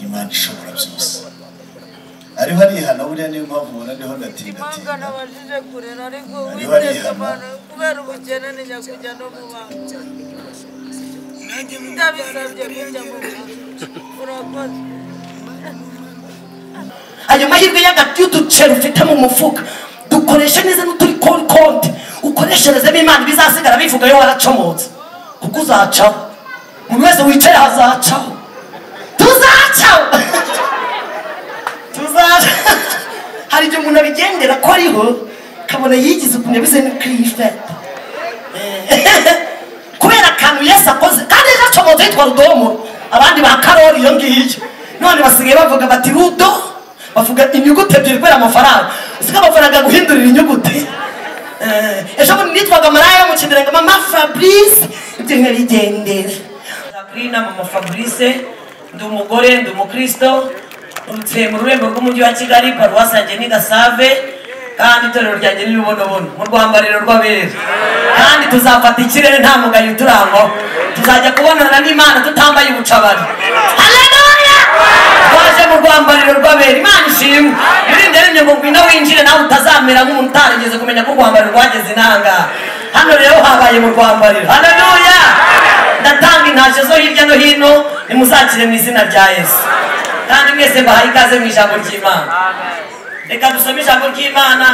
Imana ishobora byose ariho arihana buriya niyo mpamvu ubona ndiho ndatinda ariho arihana kubera ubukene nijya kujya no mu bantu ndabisabye kujya mu bantu urakoze ayo mahirwe y'agati y'uduceri ufite mu mufuka dukoresha neza n'uturi konti ukoresherezemo Imana bizasigara bivuga yo waracomotse kuko uzacaho umuntu wese wicaye hazacaho tuzacaho hari igihe umuntu abigendera ko ariho kabona yigize ukuntu yabize ni kwifata kubera akantu Yesu akoze kandi ejo acomotse yitwa Rudomo abandi ba Karoli iyo ngiyo none basigaye bavuga bati Rudo bavuga inyuguti ebyiri kubera amafaranga usika amafaranga guhindurira inyuguti ejo bundi nitwaga Maraya mu Kindirenga Mama Fabrice ibyo nkarigendera Sabrina Mama Fabrice ndi umugore ndi umukristo urutse mu rurembo rw'umujyi wa Kigali paruwasi yanjye ni Gasave kandi itorero ryanjye ni Rubonobono mu rwambariro rw'abera kandi tuzafata ikirere nta mugayo turango tuzajya kubonana n'Imana tutambaye ubucabari haleluya twaje mu rwambariro rw'abera Imana ishimwe irinde rimwe ngo ngwino winjire nawe utazamera nk'umuntu utarigeze kumenya ko urwambariro rwageze inanga hano rero habaye mu rwambariro haleluya ndatanga intashe zo hirya no hino nimuzakire mu izina rya Yesu kandi mwese mbahaye ikaze mu ijambo ry'Imana reka dusome ijambo ry'Imana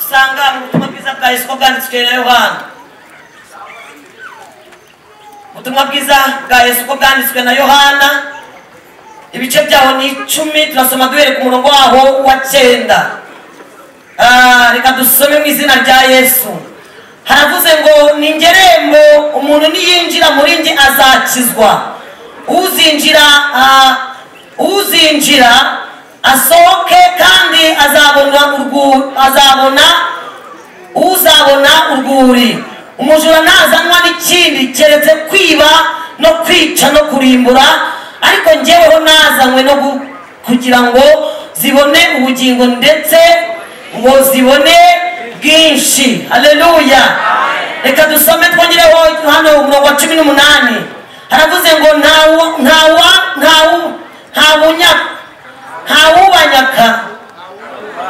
usanga mu butumwa bwiza bwa Yesu bwanditswe na Yohana ubutumwa bwiza bwa Yesu bwanditswe na Yohana ibice byaho ni 10 turasoma duhere ku murongo waho wa 9 reka dusome mu izina rya Yesu haravuze ngo ni ngerembo umuntu niyinjira muri nge azakizwa uzinjira asohoke kandi uzabona urwuri umujura ntazanwa n'ikindi keretse kwiba no kwica no kurimbura ariko njyeweho nazanywe no kugira ngo zibone ubugingo ndetse ngo zibone bwinshi haleluya reka dusome twongereho hano umurongo wa 18 haravuze ngo ntawubanyaka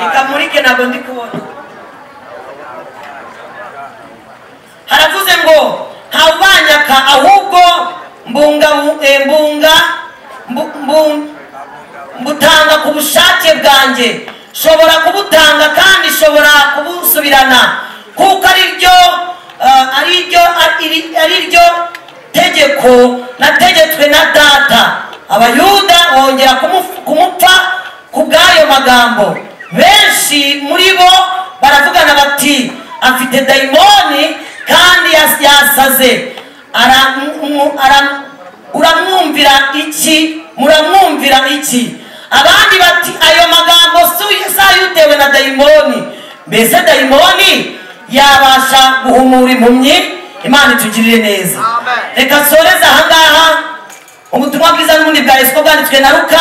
ikamurike ntabwo ndi kubona haravuze ngo ntawubanyaka ahubwo mbutanga ku bushake bwanjye shobora kubutanga kandi shobora kubusubirana kuko ari ryo tegeko nategetswe na data abayuda bongera kumupfa ku bw'ayo magambo benshi muri bo baravugana bati afite dayimoni kandi yasaze muramwumvira iki abandi bati ayo magambo sayutewe na dayimoni mbese dayimoni yabasha guhumura impumyi Imana itugirire neza reka soreze ahangaha ubutumwa bwiza n'ubundi bwa Yesu bwanditswe na Luka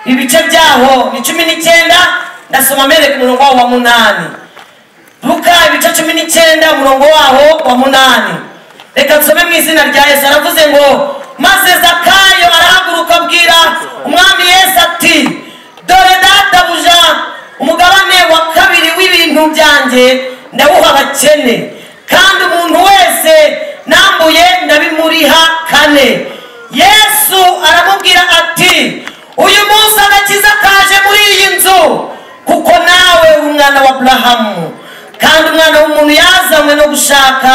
ibice byaho ni 19 ndasoma mbere ku murongo wa 8 Luka ibice 19 umurongo waho wa 8 reka nsome mu izina rya Yesu aravuze ngo maze Zakayo arahaguruka abwira umwami Yesu ati dore databuja umugabane wa kabiri w'ibintu byanjye ndawuha abakene kandi umuntu wese nambuye ndabimuriha 4 Yesu aramubwira ati uyu munsi agakiza kaje muri iyi nzu kuko nawe uri umwana wa Aburahamu kandi umwana w'umuntu yazanywe no gushaka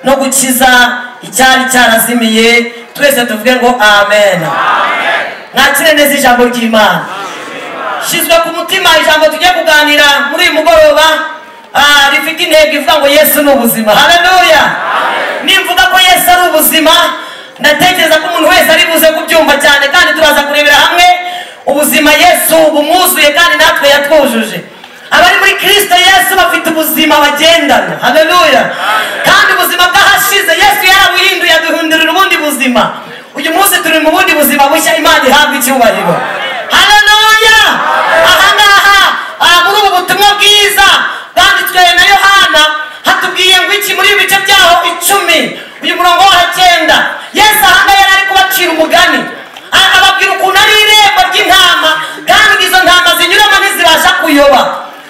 no gukiza icyari cyarazimiye twese tuvuge ngo amen nakire neza ijambo ry'Imana shizwe ku mutima ijambo tugiye kuganira muri uyu mugoroba rifite intego ivuga ngo Yesu ni ubuzima haleluya nimvuga ko Yesu ari ubuzima ndatekereza ko umuntu wese ari buze kubyumva cyane kandi turaza kurebera hamwe ubuzima Yesu bumwuzuye kandi natwe yatwujuje abari muri Kristo Yesu bafite ubuzima bagendana haleluya kandi ubuzima bwahashize Yesu yarabuhinduye aduhindurira ubundi buzima uyu munsi turi mu bundi buzima bushya Imana ihabwa icyubahiro haleluya ahangaha muri ubu butumwa bwiza bwanditswe na Yohana hatubwiye ngo iki muri ibice byaho 10 uyu umurongo wa 9 Yesu ahanga yari ari kubacira umugani ababwira ukuntu ari irembo ry'intama kandi izo ntama zinyuramo ntizibasha kuyoba.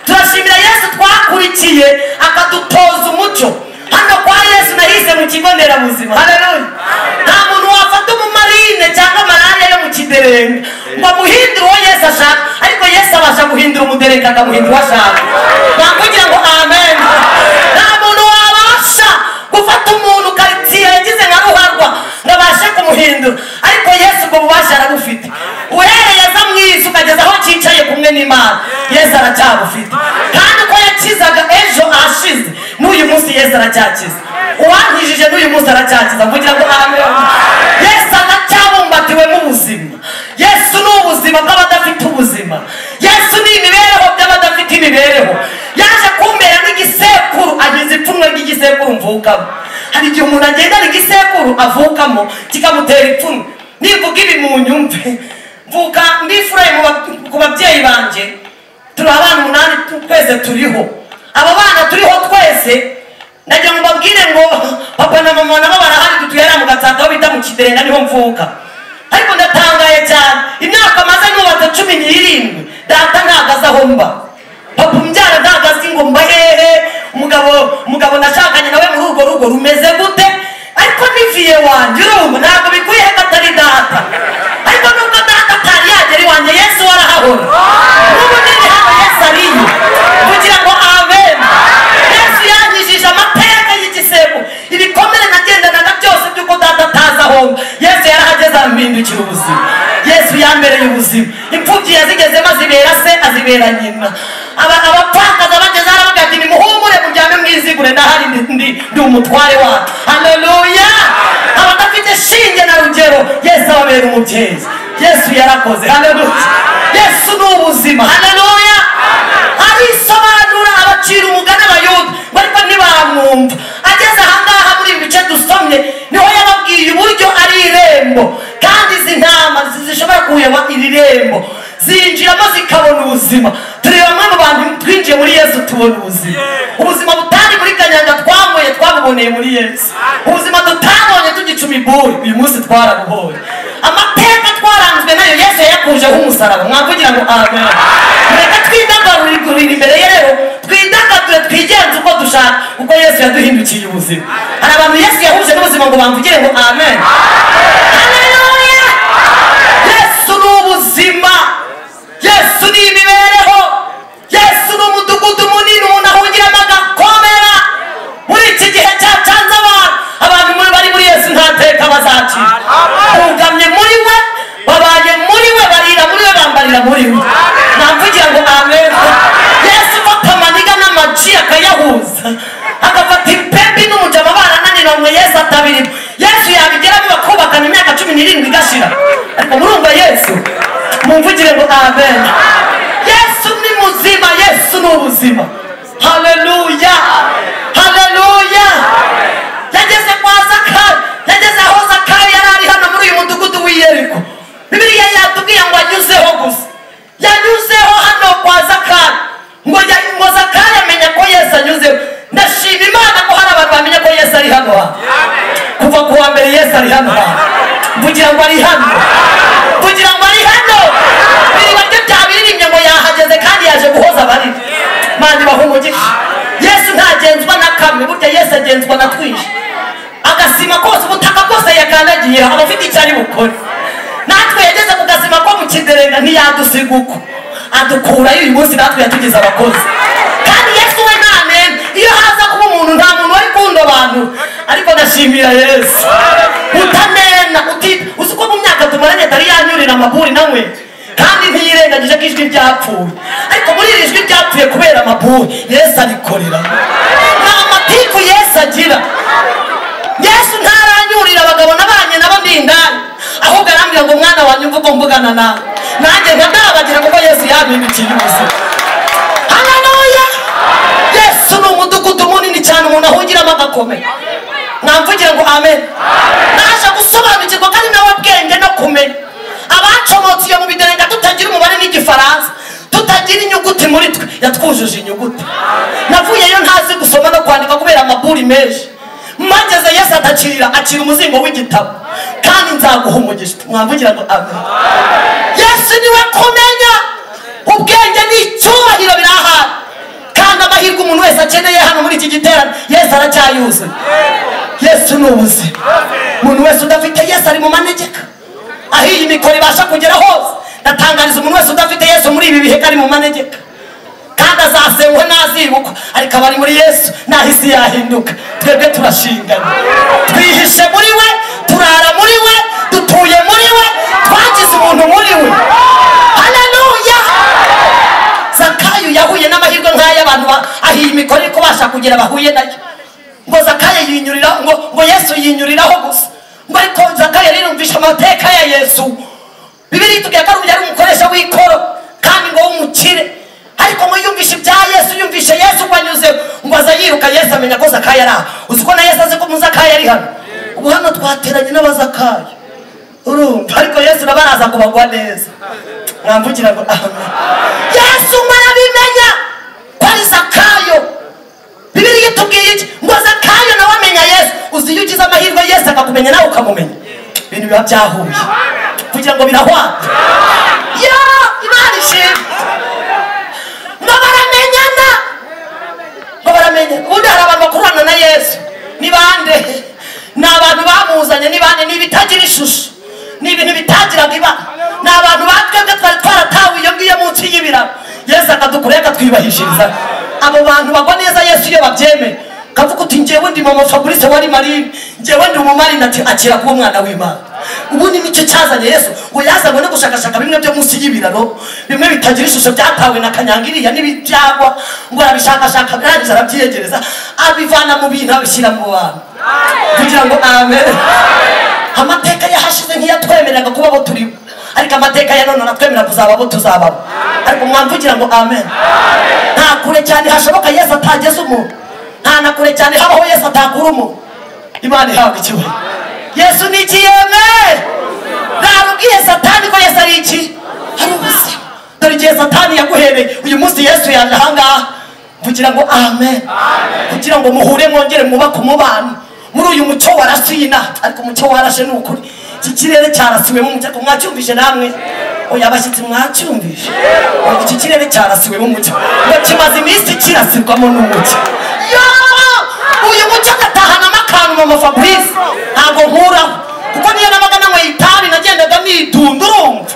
Turashimira Yesu twakurikiye akadutoza umuco. Hano kwa Yesu nahise mu kigo nderabuzima. Haleluya. Nta muntu wafata umumarine cyangwa malariya yo mu kiderenga ngo amuhindure uwo Yesu ashaka, ariko Yesu abasha guhindura umuderenga akamuhindura uwo ashaka. Kugira ngo amen. Nta muntu wabasha gufata umuntu karitsiye yagize nka ruharwa ngo abashe kumuhindura, ariko Yesu ubwo bubasha arabufite. Uhereye aza mu isi ukageza aho cyicaye kumwe n'Imana, Yesu aracyabufite. Kandi uko yakizaga ejo ashize n'uyu munsi Yesu aracyakiza. Uwankijije n'uyu munsi aracyakiza. Kugira ngo amen. Yesu aracyabumbatiwe mu buzima. Yesu ni ubuzima bw'abadafite ubuzima. Yesu ni imibereho by'abadafite imibereho. Yaje kumbera n'igisekuru, agize ipfunwe ry'igisekuru mvukamo. Hari igihe umuntu agendana igisekuru avukamo kikamutera ipfunwe. Nivuga ibi mu nyumve, mvuka ndifuraye ku babyeyi banje, turi abana 8 twese turiho. Aba bana turiho twese ndagira ngo babwire ngo papa na mama nabo barahari, dutuyera mu Gatsata aho bita mu Kiderenga niho mvuka. Ariko ndatangaye cyane, imyaka maze n'ubata 17 data ntagaza aho mba. Papa umbyara ntagaza ngo mba hehe, umugabo nashakanye nawe muri urwo rugo rumeze gute, ariko niviye wanje urumva ntabwo bikwiye katari data. Ariko nubwo data atari yagera iwanje Yesu warahahora. N'ubu nini hano Yesu ariyo. Kugira ngo amen. Yesu yanyijije amateka y'igisebo, ibikomere nagendanaga byose by'uko data ataza aho. Yesu yarahageze ampindukira ubuzima. Yesu yambereye ubuzima. Imfubyi yazigezemo azibera se azibera nyina. Abapfakaza bageze aravuga ati nimuhumure mujyane mwizigure ndahari ndi umutware wacu. Haleluya. Abadafite shinge na rugero Yesu ababera umubyeyi. Yesu yarakoze. Haleluya. Yesu ni ubuzima. Haleluya. Arisobanura abacira umugani Abayuda ariko ntibamwumva. Ageze ahangaha muri ibi bice dusomye niho yababwiye uburyo ari irembo, kandi izi ntama zishobora kuyoba iri rembo zinjiramo zikabona ubuzima. Turi bamwe mu bantu twinjiye muri Yesu tubona ubuzima. Ubuzima butari muri Kanyanga twamuye twabuboneye muri Yesu. Ubuzima tutabonye tugicuma iburi uyu munsi twarabuhoye. Amateka twaranzwe nayo Yesu yakujeho umusaraba. Mwavugira ngo amen. Reka twidagadurire imbere ye rero, twidagadure twigenze uko dushaka, uko Yesu yaduhindukiye ubuzima. Hari abantu Yesu yahuje n'ubuzima ngo bamvugire ngo amen. Haleluya. Yesu ni ubuzima. Yesu ni imibereho. Yesu ni umudugudu munini umuntu ahungiramo agakomera. Muri iki gihe cyacanze abantu bari muri Yesu nta teka bazacira. Bugamye muri we, babaye muri we, barira muri we, bambarira muri we. Namvugira ngo amen. Yesu fata amaniga n'amaji akayahuza, agafata ipepi n'umujama barananiranywe Yesu atabirimo. Yesu yabigeramo bakubakana imyaka 17 igashira. Ariko murumva Yesu, mumvugire ngo amen. Yesu ni muzima. Yesu ni ubuzima. Haleluya. Haleluya. Yageze kwa Zakayo, yageze aho Zakayo yari ari hano muri uyu mudugudu w'Iyeriko. Bibiliya yatubwiye ngo anyuzeho gusa. Yanyuzeho hano kwa Zakayo ngo Zakayo amenya ko Yesu anyuzeho. Ndashima Imana ko hari abantu bamenya ko Yesu ari hano. Kuva ku wa mbere Yesu ari hano. Mvugira ngo ari hano. Mvugira ngo ari hano. Biri baryo byabiririmye ngo yahageze kandi yaje guhoza abari. Mani bahumugisha. Yesu ntagenzwa na kamwe, burya Yesu agenzwa na twinshi. Agasima kose ubutaka bwose yakandagiye abafite icyari bukore. Natwe yageze ku gasima ko mu Kiderenga ntiyadusiga uko. Adukurayo uyu munsi natwe yatugize abakozi. Kandi Yesu we ntamen, iyo haza kuba umuntu nta muntu wari kundo abantu. Ariko ndashimira Yesu. Utamena uzi ko mu myaka tumaranye atari yanyurira amaburi nawe. Kandi ntiyirengagije ko ijwi ryapfuye. Ariko muri iri jwi ryapfuye kubera amaburi Yesu arikorera. Nta matiku Yesu agira. Yesu ntaranyurira abagabo nabanye nabo ndindani, ahubwo arambwira ngo mwana wanyu mvugo mvugana nawe. Nanjye ndabagira ngo Yesu yampindukiye ubuzima. Haleluya. Yesu ni umudugudu munini cyane umuntu ahungiramo agakomeye. Mwamvugira ngo amen. Naje gusobanukirwa kandi nawe bwenge no kumenya. Abacomotse iyo mu Biderenga tutagira umubare n'igifaransa, tutagira inyuguti muri twe, yatwujuje inyuguti. Navuyeyo ntazi gusoma no kwandika kubera amaburi menshi. mageze Yesu acira umuzingo w'igitabo kandi nzaguha umugisha. Mwamvugira ngo amen. Yesu niwe kumenya ubwenge n'icyubahiro birahari kandi amahirwe umuntu wese akeneye hano muri iki giterane Yesu aracyayuzuye. Yesu ni ubuzima. Umuntu wese udafite Yesu ari mu manegeka aho iyi mikoro ibasha kugera hose. Ndatangariza umuntu wese udafite Yesu muri ibi bihe ari mu manegeka kandi azasengwe nazibukwa ariko abari muri Yesu nahisi yahinduka. Twebwe turashingana, twihishe muri we, turara muri we, dutuye muri we, twagize umuntu muri we. Haleluya. Zakayo yahuye n'amahirwe nk'ay'abantu ahiye imikoro iko basha kugira bahuye nayo. Ngo Zakayo yinyurira ngo Yesu yinyuriraho gusa. Ngo ariko Zakayo yarumvisha amateka ya Yesu. Bibiri itubwira ko yari umukoresha w'ikoro kandi ngo w'umukire. Ariko ngo yumvishe ibya Yesu, yumvishe Yesu kwanyuze ngo aza yiruka. Yesu amenya ko Zakayo ari aho. Uzi ko na Yesu azi ko Zakayo ari hano. Ubu hano twateranye n'abazakayo urumva, ariko Yesu nabaraza kubagwa neza. Mwamvugira ngo amen. Yesu marabimenya ko ari Zakayo. Bibiri itubwiye iki? Ngo Zakayo nawe amenya Yesu. Uzi iyo ugize amahirwe Yesu akakumenya nawe ukamumenya, ibintu biba byahuye kugira ngo birahwana. Ya Imana ishimwe. Ngo baramenyana, ngo baramenye. Ubundi hari abantu bakurana na Yesu. Ni bande? Ni abantu bamuzanye. Ni bande? Ni ibitagira ishusho, ni ibintu bitagiraga ibara. Ni abantu batwebwe twari twaratawe iyo ngiyo munsi y'ibiraro Yesu akadukura akatwibahishiriza. Abo bantu bagwa neza Yesu iyo babyemeye kavuga uti njyewe ndi mama Fabrice wari Marine, njyewe ndi umumarina akira kuba umwana w'Imana. Ubundi nicyo cyazanye Yesu ngo yazanywe no gushakashaka bimwe byo munsi y'ibiraro, bimwe bitagira ishusho byatawe na kanyangiriya n'ibyagwa, ngo arabishakashaka kandi arabyiyegereza abivana mu bintu abishyira mu bantu kugira ngo amen. Amateka yahashize ntiyatwemereraga kuba abo turi, ariko amateka ya none aratwemerera kuzaba abo tuzababo. Ariko mwamvugira ngo amen. Nta kure cyane hashoboka Yesu atageze umuntu, nta na kure cyane habaho Yesu atakura umuntu. Imana ihabwa icyubahiro. Yesu ni ikiyeme. Narubwiye Satani ko Yesu ari iki? Ari ubuzima. Dore igihe Satani yaguhereye uyu munsi Yesu yaje ahangaha kugira ngo amen, kugira ngo muhure mwongere mwubake umubano muri uyu mucyo warasina. Ariko umucyo warashe ni ukuri. Iki kirere cyarasiwemo umucyo. Mwacyumvishe namwe? Oya abashyitsi mwacyumvishe? Iki kirere cyarasiwemo umucyo ngo kimaze iminsi kirasirwamo n'umucyo. Uyu mucyo gatahana akantu mama Fabrice ntabwo nkuraho, kuko niyo nabaga nanyweye itabi nagendaga nitunda urumva,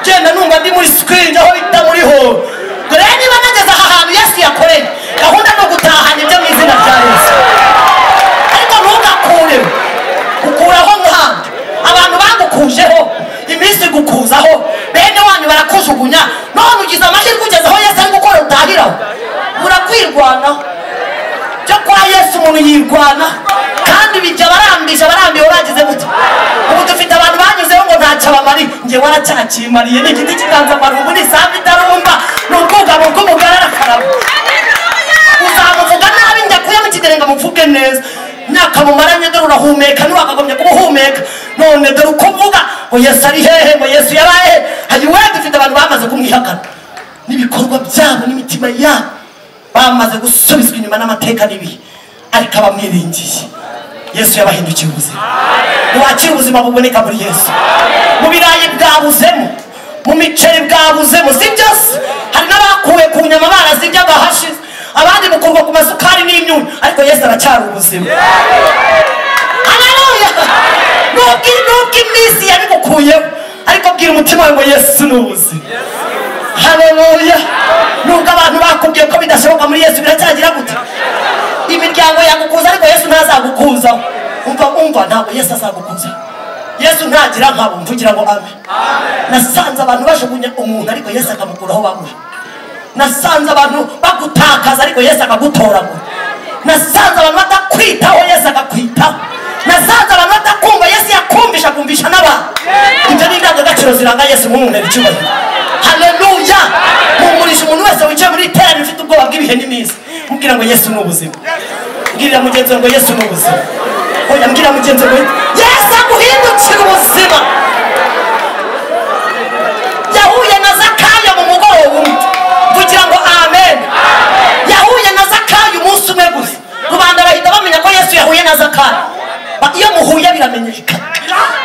genda numva ndi muri screen aho bita muri hall. Dore niba nageze aha hantu Yesu yakoreye gahunda no gutahana ibyo mu izina rya Yesu. Ariko ntugakureho, ukuraho nk'ahandi. Abantu bagukujeho iminsi gukuzaho, bene wanyu barakujugunya, none ugize amahirwe ugeze aho Yesu ari gukora utahiraho, urakwirwanaho. Cyo kwa Yesu umuntu yirwana kandi bijya barambiwe bagize gute. Ubu dufite abantu banyuzeho ngo ntacyo bamari, njye waracyakimariye. Ni igiti kiganza marumbu ni sambi itarumba n'ubwugamo bw'umugarara karabo. Uzamuvuga nabi njya kuya mu kigerenga muvuge neza. Myaka mumaranye dore urahumeka ntiwakagombye kubuhumeka. None dore uko mvuga ngo Yesu ari hehe, ngo Yesu yabaye. Hayiwe dufite abantu bamaze kumwihakana n'ibikorwa byabo n'imitima yabo bamaze gusubizwa inyuma n'amateka n'ibihe, ariko abamwiringiye Yesu yabahindukiye ubuzima. Wakira ubuzima buboneka muri Yesu. Mu birayi bwabuzemo, mu miceri bwabuzemo, si byose. Hari n'abakuwe ku nyama barazirya bahashize, abandi mukurwa ku masukari n'imyunyu, ariko Yesu aracyari ubuzima. Haleluya. Nubwo iminsi yabigukuyeho, ariko bwira umutima wawe ngo Yesu ni ubuzima. Haleluya. Nubwo abantu bakubwiye ko bidashoboka muri Yesu biracyagira gute? Imiryango yagukuza ariko Yesu ntazagukuza. Umva ntabwo Yesu azagukuza. Yesu ntagira nkabo. Mvugira ngo amen. Nasanze abantu bajugunya umuntu ariko Yesu akamukuraho bamuha. Nasanze abantu bagutakaza ariko Yesu akagutoragura. Nasanze abantu batakwitaho Yesu akakwitaho. Nasanze abantu batakumva Yesu yakumvisha kumvisha n'abantu. Ibyo ni indangagaciro ziranga Yesu nk'umuntu w'icyubahiro. Haleluya. Mumurisha umuntu wese wicaye muri terani ufite ubwoba bw'ibihe n'iminsi, mubwira ngo Yesu ni ubuzima. Mbwira mugenzi ngo Yesu ni ubuzima. Oya mbwira mugenzi ngo Yesu aguhindukira ubuzima. Yahuye na Zakayo mu mugoroba umwe. Kugira ngo amen. Yahuye na Zakayo umunsi umwe gusa. Rubanda bahita bamenya ko Yesu yahuye na Zakayo. biraboneka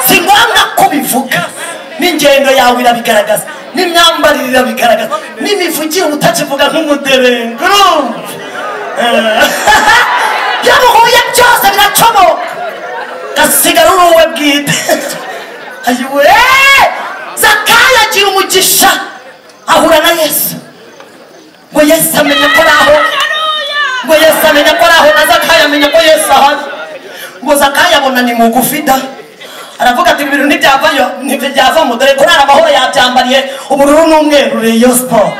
si ngombwa ko bivuga n'ingendo yawe irabigaragaza n'imyambarire irabigaragaza n'imivugire utakivuga nk'umuderengo yamuhuye byose biracomoka gasigara uri uwe bwite ayiwe Zakayo agira umugisha ahura na Yesu ngo Yesu amenya ko araho ngo Yesu amenya ko araho na Zakayo amenya ko Yesu ahari ngo Zakayo abona ni mugufi da aravuga ati ibintu ntibyavamo dore ko ari amahoro yabyambariye ubururu n'umweru Rayon Sport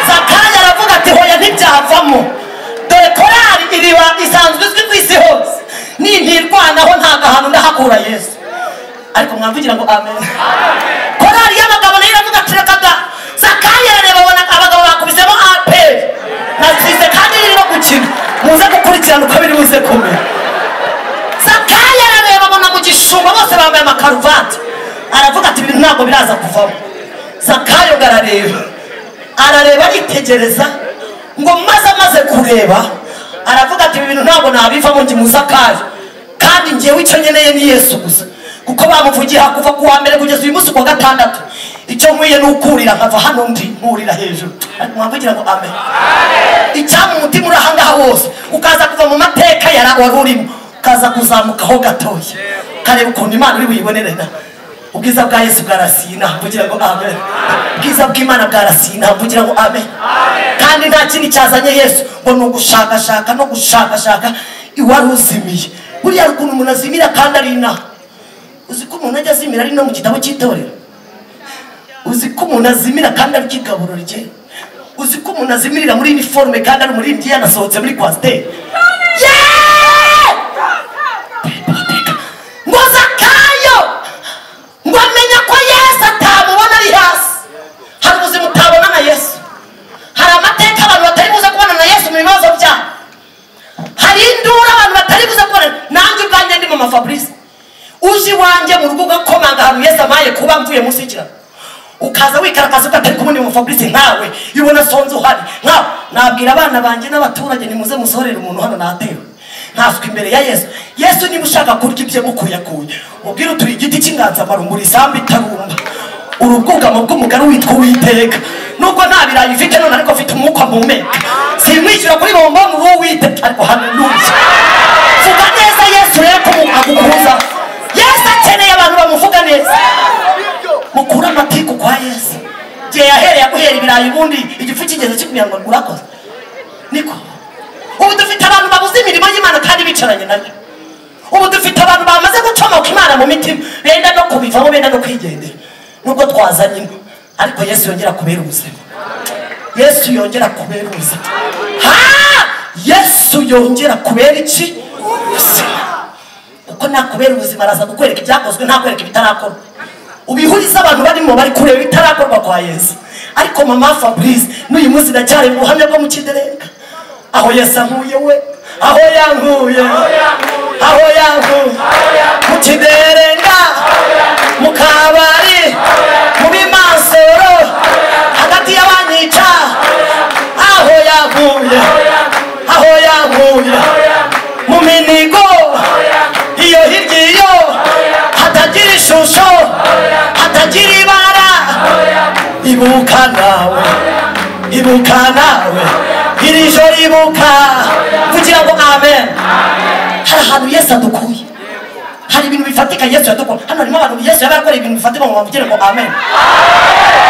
Zakayo aravuga ati hoya ntibyavamo dore korari iriba isanzwe izwi ku isi hose nintirwanaho ntago ahantu ndahakura Yesu ariko mwavugira ngo amen korari y'abagabo nayo iravuga ati reka da Zakayo arareba abona abagabo bakubisemo aperi nasize kandi riri no gukina muze gukurikirana uko biri buze kumera Zakayo arareba abona mu gishumba bose bambaye amakaruvati aravuga ati ibintu ntabwo biraza kuvamo Zakayo arareba yitegereza ngo maze kureba aravuga ati ibintu ntabwo nabivamo ngi mu Zakayo kandi ngewe icyo nkeneye ni Yesu gusa kuko bamuvugira kuva ku wa mbere kugeza uyu munsi ku wa gatandatu icyo nkwiye ni ukurira nkava hano ndi nkurira hejuru mwavugira ngo amen icyamu umutima uri ahangaha wose ukaza kuva mu mateka wari urimo ukaza kuzamukaho gatoya kareba ukuntu Imana uri buyibonerera ubwiza bwa Yesu bwarasina mvugira ngo amen ubwiza bw'Imana bwarasina mvugira ngo amen kandi nta kindi cyazanye Yesu ngo ni ugushakashaka no gushakashaka iwari uzimiye buriya ukuntu umuntu azimira kandi ari inaha uzi ko umuntu ajya azimira ari no mu gitabo cy'itorero uzi ko umuntu azimira kandi ari kigaburo rye uzi ko umuntu azimirira muri uniforme kandi ari muri India yanasohotse muri Kwasiteri ngo Zakayo ngo amenya ko Yesu atamubona ari hasi hari ubuzima utabona na Yesu hari amateka abantu batari buze kubona na Yesu mu bibazo byabo hari indura abantu batari buze kubona nanjye ubwanjye ndi Mama Fabrice uji wanjye mu rugo gakomanga ahantu Yesu amaye kuba mvuye musikira ukaza wikarakaza ugatari kumwe Mama Fabrice nkawe yubona sonze uhari nkawe nabwira abana banjye n'abaturage nimuze musorera umuntu hano natewe ntaswe imbere ya Yesu niba ushaka kurya ibye mukuyakuye ubwira uturi igiti cy'inganzamarumbu isambu itarumba urubwugamo bw'umugari witwa Uwiteka nubwo nta birayi ufite none ariko ufite umwuka mpumeka simwishyura kuri bombo mu Uwiteka ariko haleluya vuga neza Yesu rero ko agukuza Yesu akeneye abantu bamuvuga neza mukura amatiku kwa Yesu gihe yahereye guhera ibirayi ubundi igifu kigeze kikumira ngo urakoze niko ubu dufite abantu babuze imirimo y'Imana kandi bicaranye nayo ubu dufite abantu bamaze gucomoka Imana mu mitima benda no kubivamo benda no kwigendera nubwo twazanye ingo ariko Yesu yongera kubera ubuzima Yesu yongera kubera ubuzima Yesu yongera kubera iki uko nakubera ubuzima araza kukwereka ibyakozwe ntakwereka ibitarakorwa ubihuriza abantu barimo bari kureba ibitarakorwa kwa Yesu ariko Mama Fabrice n'uyu munsi ndacyari mu buhamya bwo mu Kiderenga aho Yesu ankuye we aho yankuye mu Kiderenga mu kabari mu bimansoro hagati y'abanyica aho yankuye mu minigo iyo hirya iyo hatagira ishusho hatagira ibara ibuka nawe iri joro ibuka kugira ngo amen hari ahantu Yesu adukuye hari ibintu bifatika Yesu yadukuye hano harimo abantu Yesu yabakoreye ibintu bifatika ngo bamubwire ngo amen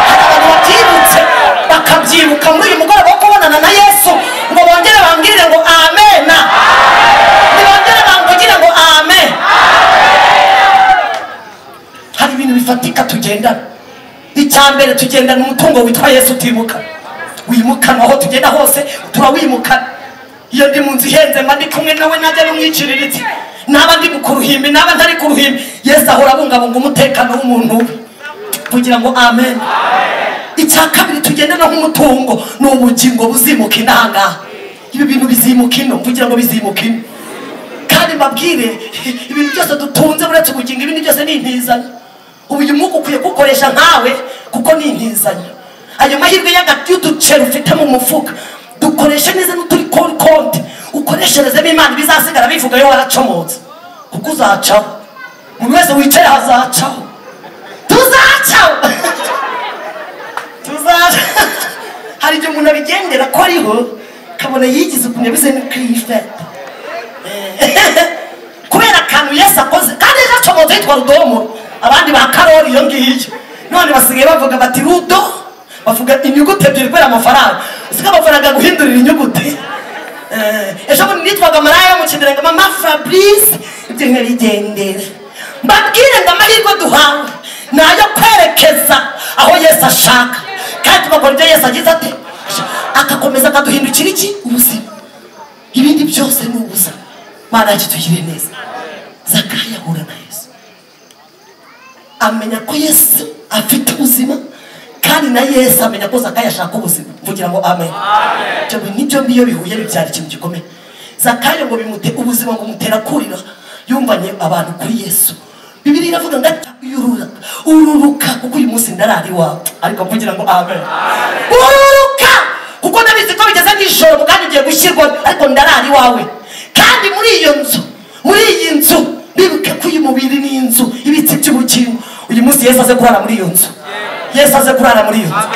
hari abantu babyibutse bakabyibuka muri uyu mugoroba wo kubonana na Yesu ngo bongere bambwire ngo amen nibongere bambwire ngo amen hari ibintu bifatika tugendana icyambere tugendana umutungo witwa Yesu utimuka wimukanwa aho tugenda hose turawimukana iyo ndi mu nzu ihenze mba ndi kumwe nawe najya n'umwiciriritse naba ndi ku ruhimbi naba ntari ku ruhimbi Yesu ahora abungabunga umutekano w'umuntu we kugira ngo amen icya kabiri tugendana nk'umutungo ni ubugingo buzimuka inahangaha ibi bintu bizimuka ino kugira ngo bizimuka ino kandi mbabwire ibintu byose dutunze uretse ubugingo ibindi byose ni intizanyo ubu uyu mwuka ukwiye gukoresha nkawe kuko ni intizanyo ayo mahirwe y'uduceri ufite mu mufuka dukoreshe neza n'uturi konti ukoresherezemo Imana bizasigara bivuga yo waracomotse kuko uzacaho umuntu wese wicaye hazacaho tuzacaho hari igihe umuntu abigendera ko ariho kabona yigize ukuntu yabize ni kwifata kubera akantu Yesu akoze kandi ejo acomotse yitwa Rudomo abandi ba Karoli iyo ngiyo none basigaye bavuga bati Rudo bavuga inyuguti ebyiri kubera amafaranga usika amafaranga guhindurira inyuguti ejo bundi nitwaga Maraya mu Kiderenge mama Fabrice ibyo nkarigendera mbabwire ngo amahirwe duhawe nayo kwerekeza aho Yesu ashaka kandi bakora ibyo Yesu agize ate akakomeza akaduhindukira iki ubuzima ibindi byose ni ubuzima Mana yacu tugire neza Zakayo ahura na Yesu amenya ko Yesu afite ubuzima kandi na Yesu amenya ko Zakayo ashaka ubuzima mvugira ngo amen cyo nibyo mbiyo bihuye bibyara ikintu gikomeye Zakayo ngo bimute ubuzima ngo mutera kurira yumvanye abantu kuri Yesu Bibiri iravuga ngo ururuka kuko uyu munsi ndarari wawe ariko mvugira ngo amen ururuka kuko ndabizi ko bigeze n'ijoro kandi ugiye gushyirwa ariko ndarari wawe kandi muri iyi nzu bibuke ko uyu mubiri ni inzu ibitsi by'ubugingo uyu munsi Yesu aze kurara muri iyo nzu Yesu aze kurara muri iyo nzu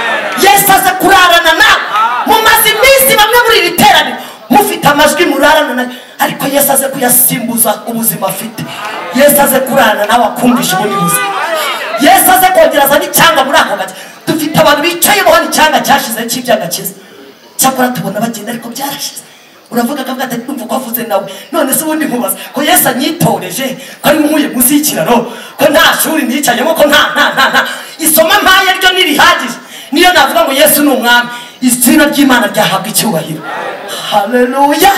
Yesu aze kurarana nawe mumaze iminsi bamwe muri iri teraniro mufite amajwi murarana nayo ariko Yesu aze kuyasimbuza ubuzima afite Yesu aze kurarana nawe akumvisha ubundi buzima Yesu aze kongereza n'icyanga muri ako gace dufite abantu bicayeho n'icyanga cyashize cy'ibyaga kiza cyakora tubona bagenda ariko byarashize uravuga akavuga ati numva ko avuze nawe none se ubundi nkubaza ko Yesu anyitoreje ko ari nkuye munsi y'ikiraro ko nta shuri nicayemo ko nta isoma mpaye ryo nirihagije niyo navuga ngo Yesu ni umwami izina ry'Imana ryahabwa icyubahiro haleluya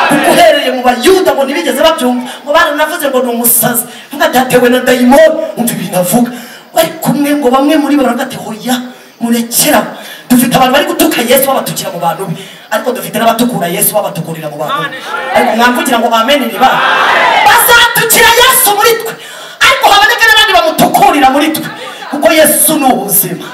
kuko uhereye mu Bayuda ngo ntibigeze babyumva ngo baranavuze ngo ni umusazi vuga datewe na dayimoni umva ibintu avuga bari kumwe ngo bamwe muri bo baragati hoya murekera dufite abantu bari gutuka Yesu babatukira mu bantu be ariko dufite n'abatukura Yesu babatukurira mu bantu ariko mwamvugira ngo amen niba bazatukira Yesu muri twe ariko haboneka n'abandi bamutukurira muri twe kuko Yesu ni ubuzima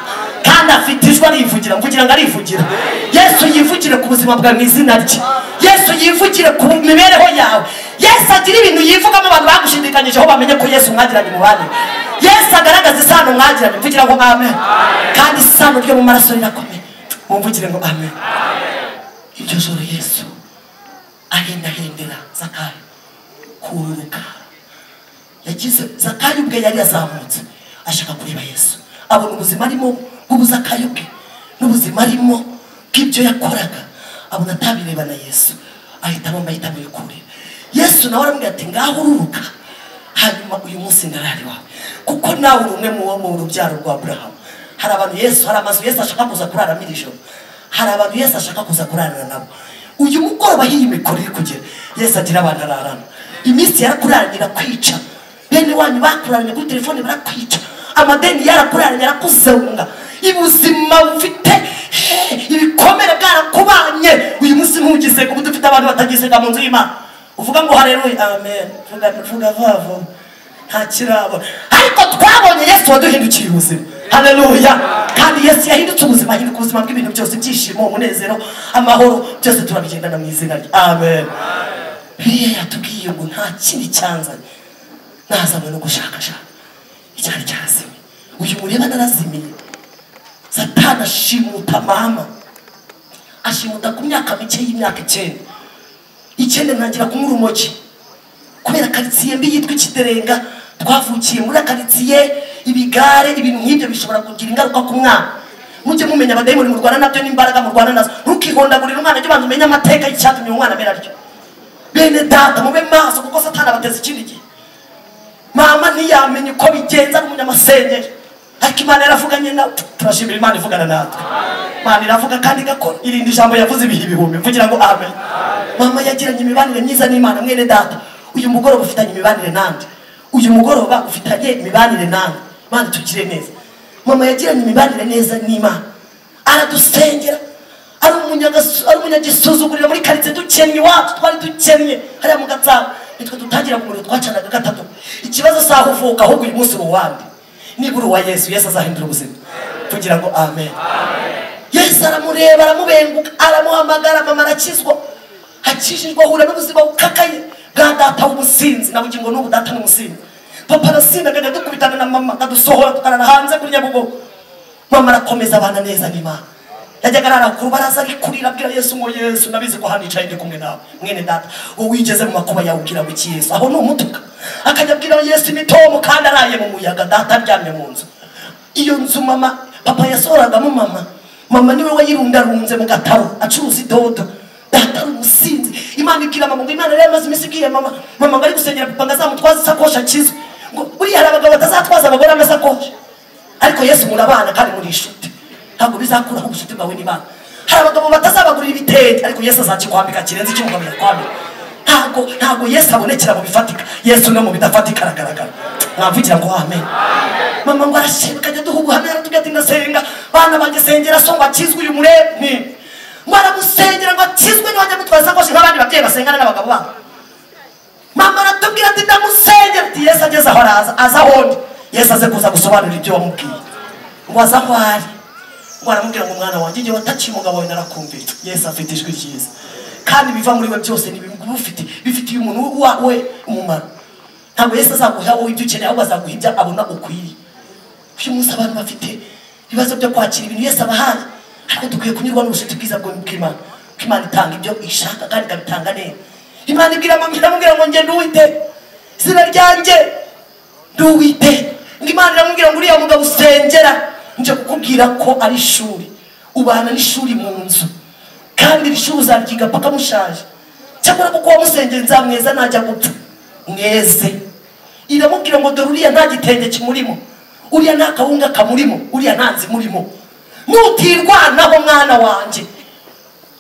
kandi afite ijwi arivugira mvugira ngo arivugira Yesu yivugire ku buzima bwawe mu izina rye Yesu yivugire ku mibereho yawe Yesu agira ibintu yivugamo abantu bagushindikanyijeho bamenye ko Yesu mwagiranye mu bandi Yesu agaragaza isano mwagiranye mvugira ngo amen kandi isano ryo mu maraso rirakomeye mumvugire ngo amen iryo joro Yesu ahendahindira Zakayo kururuka yagize Zakayo ubwe yari yazamutse ashaka kureba Yesu abona ubuzima arimo bw'Zakayo bwe n'ubuzima arimo bw'ibyo yakoraga abona atabireba na Yesu ahitamo amahitamo y'ukuri Yesu nawe aramubwira ati ngaho ururuka hanyuma uyu munsi ndarari wawe kuko nawe uri umwe mu rubyaro rwa Aburahamu hari abantu Yesu hari amazu Yesu ashaka kuza kuraramo iri joro hari abantu Yesu ashaka kuza kurarana nabo uyu mugoroba hiyi mikoro iri kugera Yesu agira abantu ararana iminsi yarakurangira kwica bene wanyu bakuranye kuri telefone barakwica amadeni yarakuranye yarakuzunga ibuzima bufite ibikomere bwarakubanye uyu munsi ntugize kuko dufite abantu batagisega mu nzu y'Imana uvuga ngo haleluya amen vuga vavo nta kirabo ariko twabonye Yesu waduhindukiye ubuzima haleluya kandi Yesu yahindutse ubuzima ahinduka ubuzima bw'ibintu byose byishimo umunezero amahoro byose turabigendana mu izina rye amen yatubwiye ngo nta kindi cyanzanye nazanywe no gushakashaka icyari cyazimye uyu mureba narazimiye Satani ashimuta mama ashimuta ku myaka mike y'imyaka 9 ntangira kumura urumogi kubera karitsiye mbi yitwa Kiderenga twavukiye muri karitsiye ibigare ibintu nk'ibyo bishobora kugira ingaruka ku mwana mujye mumenya abadayimoni mu Rwanda nabyo n'imbaraga mu Rwanda nazo ntukihondagurira umwana cyo bantu umenya amateka y'icyatumye umwana amera ryo bene data mube maso kuko Satani abateza ikindi gihe mama ntiyamenye uko bigenza n'umunyamasengesho ariko Imana yaravuganye nawe turashimira Imana ivugana natwe Imana iravuga kandi igakora irindi jambo yavuze ibihe ibihumbi mvugira ngo amen mama yagiranye imibanire myiza n'Imana mwene data uyu mugoroba ufitanye imibanire nande uyu mugoroba ufitanye imibanire nande Imana tugire neza mama yagiranye imibanire neza n'Imana aradusengera ari umunyagisuzugurira muri karitsiye dukennye iwacu twari dukennye hariya mu Gatsabo nitwe dutangira ku muriro twacanaga gatatu ikibazo saho uvuka ahubwo uyu munsi uruwandi nibura uwa Yesu azahindura ubuzima tugira ngo amen Yesu aramureba aramubenguka aramuhamagara mama arakizwa hakishijwe ahura n'ubuzima bukakaye bwa data w'umusinzi na bugingo n'ubu data n'umusinzi papa arasinda akajya dukubitana na mama akadusohora tukarara hanze kuri Nyabugogo. Mama arakomeza abana neza n'Imana. Yajyaga arara ku rubaraza ari kurira abwira Yesu ngo Yesu nabizi ko hano yicaye ndi kumwe nawe mwene data wowe wigeze mu makuba yawe ugira ngo Yesu aho ni umutuka akajya abwira Yesu imitomo kandi araye mu muyaga data aryamye mu nzu. Iyo nzu mama papa yasoragamo mama niwe wayirundarunze mu gataro acuruza idodo. Data ari umusinzi. Imana ibwira mama ngo Imana rero amaze iminsi igiye mama ngo ari gusengera papa ngo azamutwaze isakoshi akizwe ngo buriya hari abagabo batazatwaza abagore amasakoshi ariko Yesu murabana kandi muri inshuti ntabwo bizakuraho ubushuti bwawe n'Imana. Hari abagabo batazabagurira ibitenge ariko Yesu azakikwambika kirenze icyo umugabo yakwambika. Ntabwo Yesu abonekera mu bifatika, Yesu no mu bidafatika aragaragara. Mwavugira ngo amen. Mama ngo arashimka ajya duha ubuhamya tugati ndasenga bana banjye sengera so ngo akizwe uyu muremyi ngo aramusengera ngo akizwe n'abajya mutwaza isakoshi nk'abandi babyeyi basengana n'abagabo babo. Mama aratubwira ati ndamusengera ati Yesu ageze aho aza ahondi Yesu aze kuza gusobanura ibyo wamubwiye ngo aza aho ari ngo aramubwira ngo umwana wanjye igihe wataciye umugabo wawe narakumviye. Yesu afite ijwi ryiza kandi biva muri we byose bifitiye umuntu wawe umumaro. Ntabwo Yesu azaguha wowe ibyo ukeneye ahubwo azaguha ibyo abona ukwiriye. Uyu munsi abantu bafite ibibazo byo kwakira ibintu Yesu abahaye ariko dukwiye kunyurwa n'ubushuti bwiza bw'Imana. Imana itanga ibyo ishaka kandi ikabitanga neza. Imana ibwira mama iramubwira ngo ngende uwite izina ryanjye nduwite. Imana iramubwira ngo uriya mugabo usengera nje kukubwira ko ari ishuri ubana n'ishuri mu nzu kandi ishuri uzaryiga paka mushaje cyakora kuko wamusengera nzamweza najya gupfa mweze. Iramubwira ngo dore uriya nta gitenge kimurimo uriya nta kawunga kamurimo uriya ntanzi murimo nutirwanaho mwana wanjye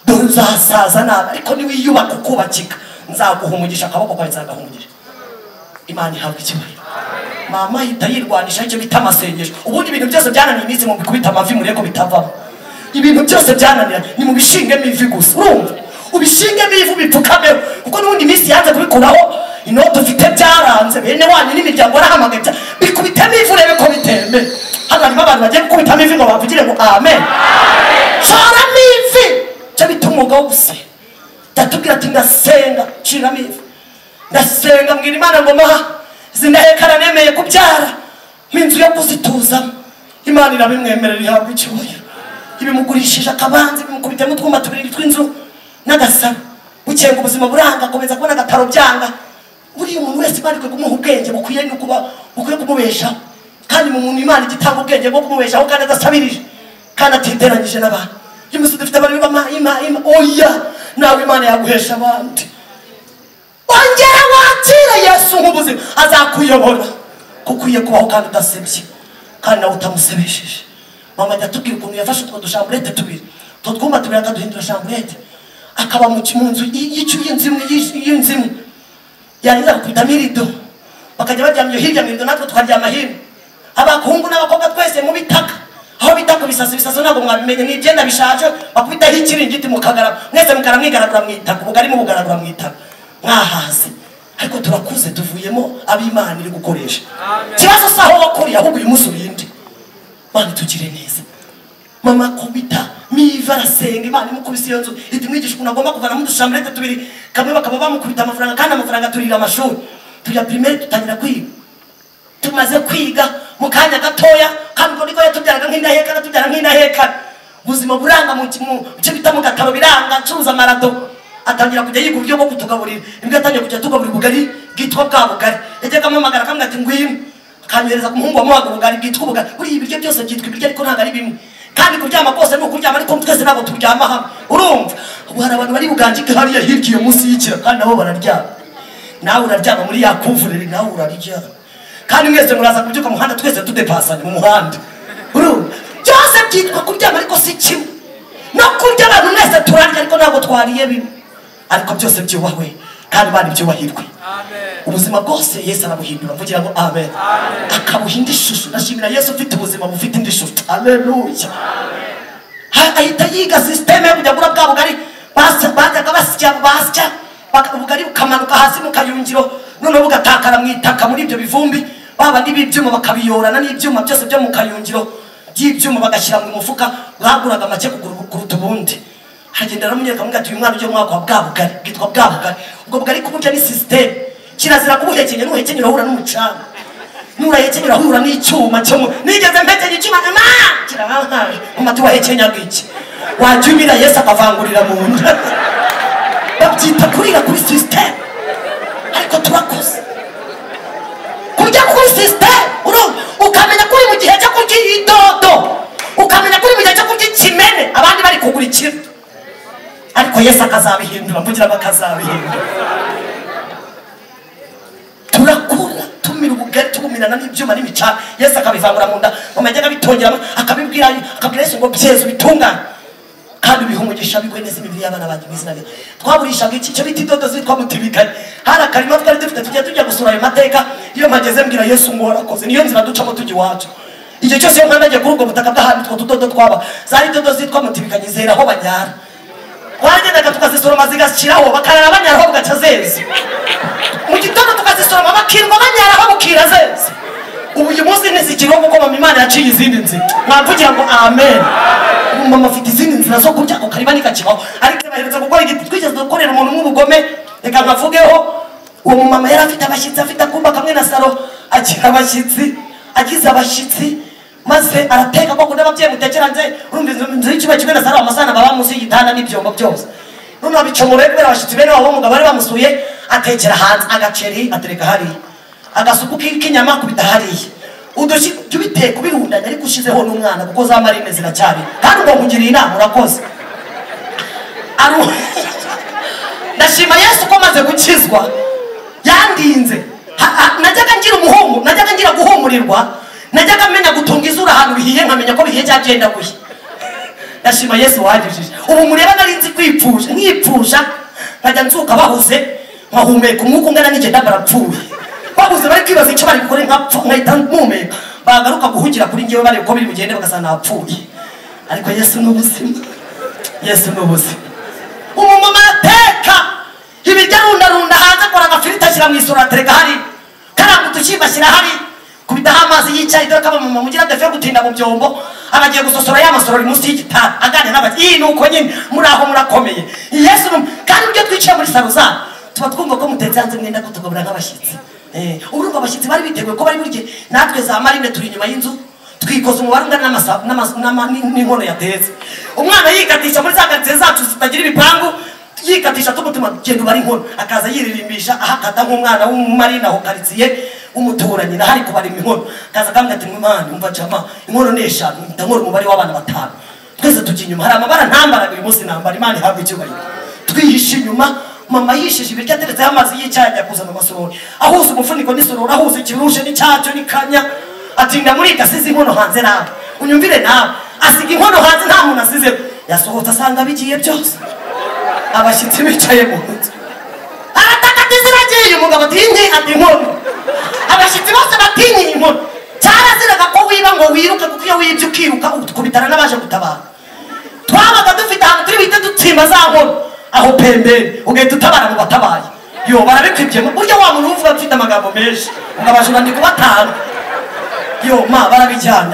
dore uzasaza nabi ariko niwiyubaka ukubakika nzaguha umugisha akaboko kwawe nzagahumugisha. Imana ihabwa icyubahiro. Mama ahita yirwanisha icyo bita amasengesho. Ubundi ibintu byose byananiye iminsi mu bikubita amavi mureko bitavamo. Ibintu byose byananira ni mu bishingemo ivi gusa. Urumva ubishingemo ivi bipfukameho kuko n'ubundi iminsi yanze kubikuraho inoto ufite byaranze bene wanyu n'imiryango arahamagaye bikubitamo ivi urebe ko bitembe. Hano harimo abantu bagiye gukubitamo ivi ngo bavugire ngo amen. Shoramo ivi cyo bita umwuga wo gusenga. Ndatubwira ati ndasenga nshiramo ivi ndasenga mbwira Imana ngo maha zinahekana nemeye kubyara minzu yo kuzituza. Imana irabimwemerera ihabwa icyubahiro. Ibimugurishije akabanza bimukubitemo utwuma tubiri tw'inzu n'agasaro bukenga ubuzima buranga akomeza kubona agataro byanga. Buriya umuntu wese Imana ikwiye kumuha ubwenge bukwiye kumubeshaho kandi mu muntu Imana igitanga ubwenge bwo kumubeshaho kandi adasabirije kandi atiteranyije n'abantu. Uyu munsi dufite abantu b'Imana oya nawe Imana yaguhesha abandi. Ongera wakira Yesu nk'ubuzima azakuyobora kuko uye kubaho kandi udasebye kandi nawe utamusebesheje. Mama yatubwira ukuntu yafashe utwo dushamburete tubiri utwo twumba tubiri akaduhindura shamburete akaba mu nzu y'inzu imwe yarangiza akubitamo irido bakajya baryamye hirya mu irido natwe tukaryama hino. Abahungu n'abakobwa twese mu bitaka aho bitaka bisaso ntabwo mwabimenye ni ibyenda bishaje bakubitaho ikiringiti mukagarama mwese mukaramwigaragura mu itaka ubugari mu bugaragura mu itaka mwahaze ariko turakuze tuvuyemo ab'Imana iri gukoresha. Kibazo saho wakuriye ahubwo uyu munsi urinde. Mana tugire neza. Mama kubita miva arasenga Imana imukubise iyo nzu iti mwigisha ukuntu agomba kuvana mu dushamburete tubiri kamwe bakaba bamukubita amafaranga kandi amafaranga turira amashuri tujya primaire tutangira kwiga. Tumaze kwiga mu kanya gatoya kandi ngo niko yatubyaraga nk'indahekana ubuzima buranga mu cyo bita mu gataro biranga acuruza amarado atangira kujya yiga uburyo bwo kutugaburira. Imbwa atangiye kujya tugaburira ubugari bwitwa bwa bugari yajyaga amamagara akamubwira ati ngwino akanyohereza ku muhungu wamuhaga ubugari bwitwa ubugari. Buriya ibiryo byose byitwa ibiryo ariko ntabwo ari bimwe kandi kuryama kose ni ukuryama ariko twese ntabwo turyama hamwe. Urumva ubu hari abantu bari buganjike hariya hirya iyo munsi y'ikira kandi nabo bararyama. Nawe uraryama muri ya kuvureri nawe uraryama kandi mwese muraza kubyuka mu muhanda twese tudepasanye mu muhanda. Urumva byose byitwa kuryama ariko si kimwe no kurya abantu mwese turarya ariko ntabwo twariye bimwe ariko byose byubahwe kandi bari byubahirwe. Ubuzima bwose Yesu arabuhindura mvugira ngo amen. Akabuhinda ishusho. Nashimira Yesu ufite ubuzima bufite indi shusho. Haleluya. Ahita yiga system yo kujya gura bwa bugari bajyaga basya ubugari bukamanuka hasi mu kayungiro noneho bugatakara mu itaka muri ibyo bivumbi baba n'ibyuma bakabiyorana n'ibyuma byose byo mu kayungiro by'ibyuma bagashyira mu mufuka bwaguraga make kuruta ubundi. Hagenda aramunyereka mugati uyu mwana ujye mwaka wa bwa bugari bwitwa bwa bugari ubwo bugari kuburya ni system kirazira kubuhekenya n'uhekenyera uhura n'umucanga nurahekenyera hura n'icyuma cyo nigeze mpekenya icyuma kirahahaje umatu wahekenyaga iki wajumira Yesu akavangurira mu nda babyita kurira kuri system ariko turakoze kurya kuri system ukamenya kuri mu gihe cyo kurya idodo ukamenya kuri mu gihe cyo kurya ikimene abandi bari kugurikira ariko Yesu akazabihindura mvugira bakazabihindura turakura tumira ubugari tugumirana n'ibyuma n'imicana Yesu akabivangura mu nda umajyaga bitongeramo akabibwira Yesu ngo byezu bitungane kandi biha umugisha bigwe neza imibiri y'abana banjye mu izina rye twaburishaga iki cyo biti dodo zitwa mutibikanye hari akarima twari dufite tujya gusura ayo mateka iyo mpageze mbwira Yesu ngo warakoze niyo nzira ducamo tujya iwacu igihe cyose iyo mwana agiye kuri ubwo butaka bw'ahantu two tudodo twaba zari dodo zitwa mutibikanye zera aho banyara twagendaga tukazisoroma zigashyiraho bakarara banyaraho bugaca zeze mu gitondo tukazisoroma bakirwa banyaraho bukira zeze ubu uyu munsi ntizikiriho kuko mama Imana yaciye izindi nzira mwavugira ngo amen mama afite izindi nzira zo kurya ako karima nikakibaho ariko baherutse gukora igiti twigeze dukorera umuntu nk'ubugome reka nkavugeho uwo mumama yari afite abashyitsi afite akumba kamwe na saro agira abashyitsi agize abashyitsi maze arateka koko n'ababyeyi mutekeranze urumva inzu y'icyuma kimwe na saro amasana baba munsi y'igitanda n'ibyombo byose none abicomore kubera abashyitsi bene wabo umugabo bari bamusuye atekera hanze agaceri atereka hariya agasuku k'inyama kubita hariya udushyi tubiteka ubirundanya ariko ushizeho n'umwana kuko za marine ziracyari kandi ngo mugiriye inama urakoze ndashima Yesu ko maze gukizwa yandinze najyaga ngira umuhungu najyaga ngira guhumurirwa najyaga menya gutunga izura ahantu bihiye nkamenya ko bihiye cyagenda gushya ndashima Yesu wagijije ubu mureba nari nzi kwipfusha nkipfusha nkajya nzuka bahuze nkahumeka umwuka ungana n'igenda barapfuye babuze bari kwibaza icyo bari gukora nkahita mpumeka bagaruka guhugira kuri njyewe bareba uko biri bugende bagasanga napfuye ariko Yesu ni ubuzima Yesu ni ubuzima umumama ateka ibiryo arundarunda hanze akora agafiriti ashyira mu isura atereka hari karanga udushimba ashyira hari kubitaho amazi y'icyayi dore ko abamama mugira defe yo gutinda mu byombo abagiye gusosora ya masorori munsi y'igitanda aganira n'abati iyi ni uko nyine muri aho murakomeye Yesu kandi ibyo twicaye muri salo zanyu tuba twumva ko mutetse hanze mwenda kutugabura nk'abashyitsi urumva abashyitsi bari biteguye ko bari burye natwe za marine turi inyuma y'inzu twikoza umubare ungana n'inkono yatetse umwana yikatisha muri za karitsiye zacu zitagira ibipangu yikatisha tumutuma genda ubara inkono akaza yiririmbisha ahakata nk'umwana w'umumarine aho karitsiye w'umuturanyi na hari kubarima inkono akaza akambwira ati mwimana umva jama inkono ni 5 ndamura umubare w'abana 5 twese tujya inyuma hari amabara ntambaraga uyu munsi nambara Imana ihabwa icyubahiro twihishe inyuma mama yishije ibiryo ateretseho amazi y'icyayi ajya kuzana amasorori ahuza umufuniko n'isorori ahuza ikirushe n'icyacyo n'ikanya atinda muri gasize inkono hanze nawe unyumvire nawe asiga inkono hanze nta muntu asize yasohotse asanga bigiye byose abashyitsi bicaye mu nzu arataka ati ziragiye umugabo atinye ati inkono abashyitsi bose batinye inkono cyaraziraga ko wiba ngo wiruke kuko iyo wibye ukiruka ukubitana n'abaje gutabara twabaga dufite ahantu turi bite dutsimba za nkono aho pembere ugahita utabara mu batabaye yo barabikwibyemo buryo wa muntu uvuga afite amagambo menshi ungabajura ndi kubatanga yo ma barabijyana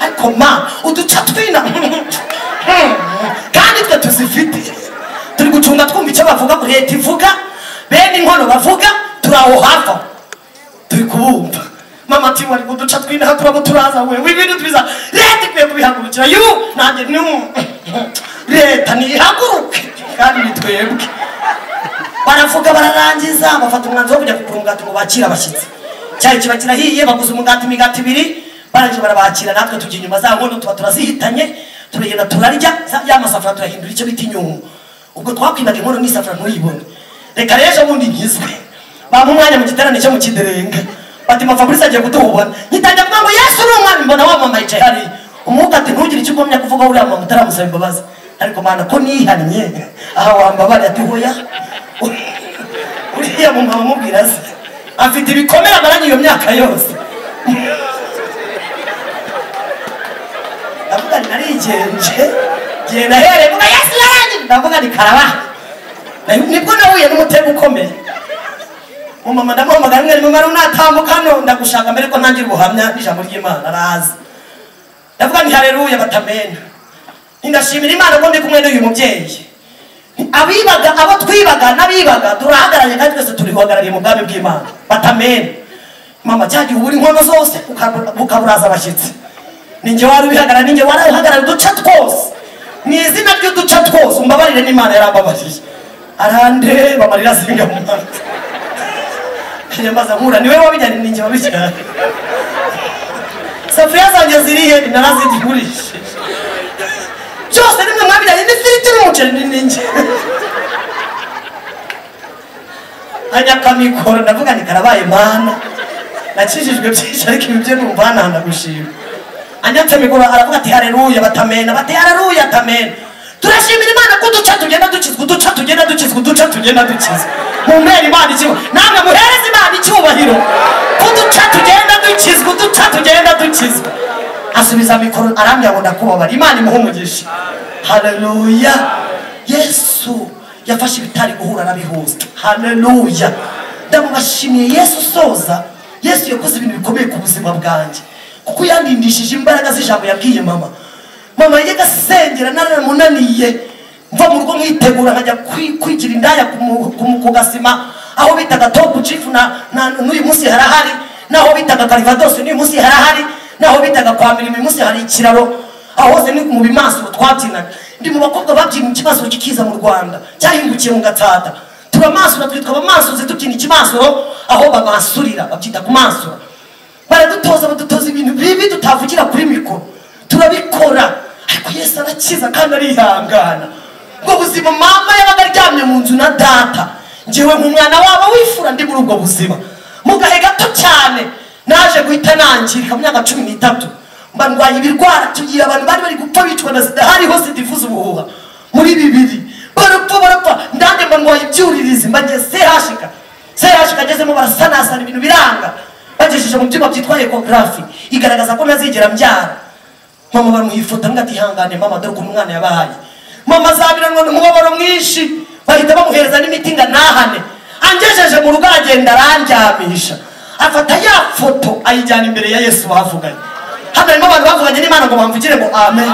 ariko ma uduca twina kandi twe tuzifite turi gucunga twumva icyo bavuga ko leta ivuga bene inkono bavuga turaho hafa turi kubumva mama ati wari kuduca twina turabo turaza wewe ibintu twiza leta ikwiye kubihagurukira yo nanjye leta nihaguruke kandi nitwebwe baravuga bararangiza bafata umwanzuro wo kujya kukurungata ngo bakira abashyitsi cyari kiba kirahiye baguze umugati imigati 2 barangije barabakira natwe tujya inyuma za nkono tuba turazihitanye turagenda turarya ya masafuriya turahindura icyo bita inyungu ubwo twakwibaga inkono n'isafuriya ntuyibone reka rero bundi nkizwe bampa umwanya mu giterane cyo mu Kiderenga bati Fabrice agiye kuduhubana nyitangira kuvuga ngo Yesu ni umwami mbona wa mama yicaye hari umwuka ati ntugire icyo ugomya kuvuga uriya mama utaramusaba imbabazi ariko mana ko nihannye aha wambabari ati hoya uriya mama mubwira se afite ibikomere amaranye iyo myaka yose ndavuga narigenje genda here vuga Yesu yaranye ndavuga ni karaba nibwo nahuye n'umutego ukomeye umama ndamuhamagara mwari mama runatambuka no ndagushaka mbere ko ntangira ubuhamya n'ijambo ry'Imana araza ndavuga ni haleluya batamena ndashimira Imana ko ndi kumwe n'uyu mubyeyi abibaga abo twibaga nabibaga turahagaranye kandi twese turi guhagarariye mu bwami bw'Imana batamena mama cyagiye ubura inkono zose ukaburaza abashyitsi ninjye wari ubihagarara ninjye wari uhagarara uduca twose mu izina ry'uduca twose umbabarire n'Imana yarambabarije arandeba amarira azinga mu maso yambaza nkura niwe wabijyanye ninjye wabijyanye safuriya zanjye zirihe narazigurishije byose nimwe mwabijyanye n'ifiriti n'umuceri ninjye anyakamikoro ndavuga ni karabaye Mana nakijijwe byinshi ariko ibi byo numva nanda gushima anyakamikoro aravuga ati haleluya batamena bati haleluya atamena turashimira Imana ko duca tugenda dukizwa duca tugenda dukizwa duca tugenda dukizwa mumpera Imana ikibo namwe muhereze Imana icyubahiro ko duca tugenda dukizwa duca tugenda dukizwa asubiza mikoro arambya ngo ndakubabara Imana imuhe umugisha haleluya Yesu yafashe ibitari guhura nabihuza haleluya ndamubashimiye Yesu soza Yesu yakoze ibintu bikomeye ku buzima bwanjye kuko yandindishije imbaraga z'ijambo yabwiye mama yajyaga asengera naramunaniye mva mu rugo mwitegura nkajya kwigira indaya ku gasima aho bitaga Top Chief n'uyu munsi harahari naho bitaga Calvados n'uyu munsi harahari naho bitaga kwa Mirimo uyu munsi hari ikiraro aho hose ni mu bimansuro twabyinaga ndi mu bakobwa babyina ikimansuro kikiza mu Rwanda cyahingukiye mu Gatsata turamansura twitwa abamansuzi tubyina ikimansuro aho bamansurira babyita ku mansura badutoza ibintu bibi tutavugira kuri mikoro turabikora ariko Yesu arakiza kandi arihangana ubwo buzima mama yabaga aryamye mu nzu na data njyewe nk'umwana wabo wifura ndi muri ubwo buzima mu gahe gato cyane naje guhita nangirika mu myaka 13 mba ndwaye ibirwara tugiye abantu bari gupfa bicwa na sida hariho sida ivuza ubuhuha muri 2 barapfa ndande mba ndwaye ibyuririzi mbagiye sehashika agezemo barasanasana ibintu biranga bagejeje mu byuma byitwa ecography igaragaza ko nazigera mbyara mama baramuhifota ngati hangane mama dore ko umwana yabahaye mama zabiranwa n'umubabaro mwinshi bahita bamuhereza n'imiti nga nahane angejeje mu rugo agenda arandyamisha afata ya foto ayijyana imbere ya Yesu bavuganye hano harimo abantu bavuganye n'Imana ngo bamvugire ngo amen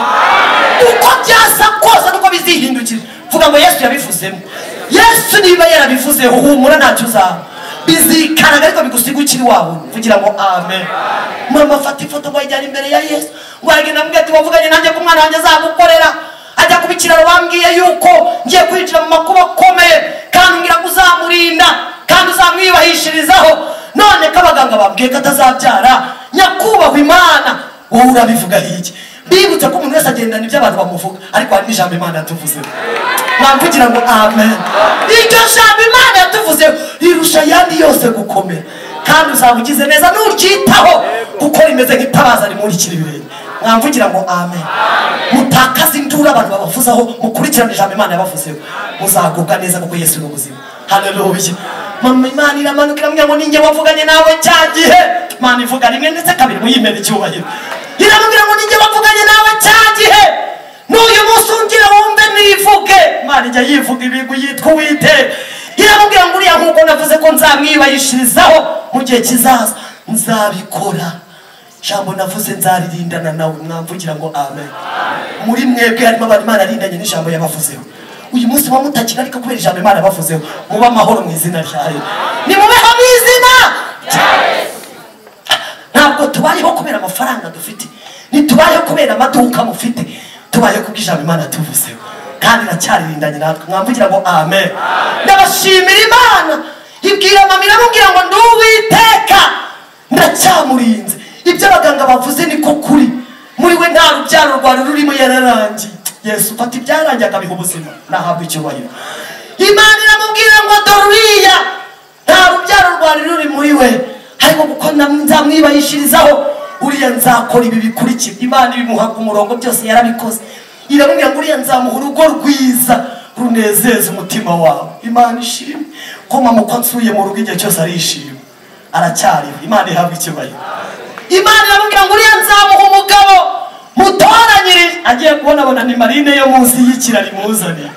uko byasa kose nuko bizihindukira vuga ngo Yesu yabivuzemo Yesu niba yarabivuzeho humura ntacyo uzaba bizikaraga ariko bigusigukira wawe vugira ngo amen mama afata ifoto ngo ayijyana imbere ya Yesu ngo agenda ambwira ati wavuganye nanjye ko umwana wanjye azagukorera ajya kubikiraro bambwiye yuko ngiye kwinjira mu makuba akomeye kandi ngira ngo uzamurinda kandi uzamwibahishirizaho none ko abaganga babwiye ko atazabyara nyakubahwa Imana wowe urabivuga iki bibutse ko umuntu wese agendana ibyo abantu bamuvuga ariko hari n'ijambo Imana yatuvuzeho mwamvugira ngo amen iryo jambo Imana yatuvuzeho rirusha ayandi yose gukomera kandi uzabugize neza n'uryitaho kuko rimeze nk'itabaza rimurikira ibirenge mwamvugira ngo amen mutakaza induru abantu babavuzaho mukurikirane ijambo Imana yabavuzeho muzagubwa neza kuko Yesu ni ubuzima haleluya mama Imana iramanukira mwe ngo ninjye wavuganye nawe cyagihe Imana ivuga rimwe ndetse kabiri muyimere icyubahiro iramubwira ngo ninjye wavuganye nawe cyagihe n'uyu munsi ungira wumve nivuge Imana ijya yivuga ibigwi yitwa Uwiteka iramubwira ngo uriya nk'uko navuze ko nzamwibahishirizaho mu gihe kizaza nzabikora jambo navuze nzaririndana nawe mwamvugira ngo amen muri mwebwe harimo abantu Imana arindanye n'ijambo yabavuzeho uyu munsi wa mutakira ariko kubera ijambo Imana yabavuzeho muba amahoro mu izina ryayo ni mubeho mu izina ntabwo tubayeho kubera amafaranga dufite ntitubayeho kubera amaduka mufite tubayeho kubw'ijambo Imana yatuvuzeho kandi iracyarindanye natwe mwamvugira ngo amen ndabashimira Imana ibwira mama iramubwira ngo ndi Uwiteka ndacyamurinze ibyo abaganga bavuze niko kuri muri we nta rubyaro rwari rurimo yararangiye Yesu fata ibyarangiye akabiha ubuzima nahabwa icyubahiro Imana iramubwira ngo doriya nta rubyaro rwari ruri muri we ariko kuko nzamwibahishirizaho uriya nzakora ibi bikurikira Imana ibimuha ku murongo byose yarabikoze iramubwira ngo uriya nzamuha urugo rwiza runezeza umutima wawe Imana ishimwe ko mama uko nsuye mu rugo igihe cyose arishima aracyariho Imana ihabwa icyubahiro Imana iramubwira ngo uriya nzamuha umugabo mutoranyirije agiye kubona ni Marine yo munsi y'ikirari muzaniye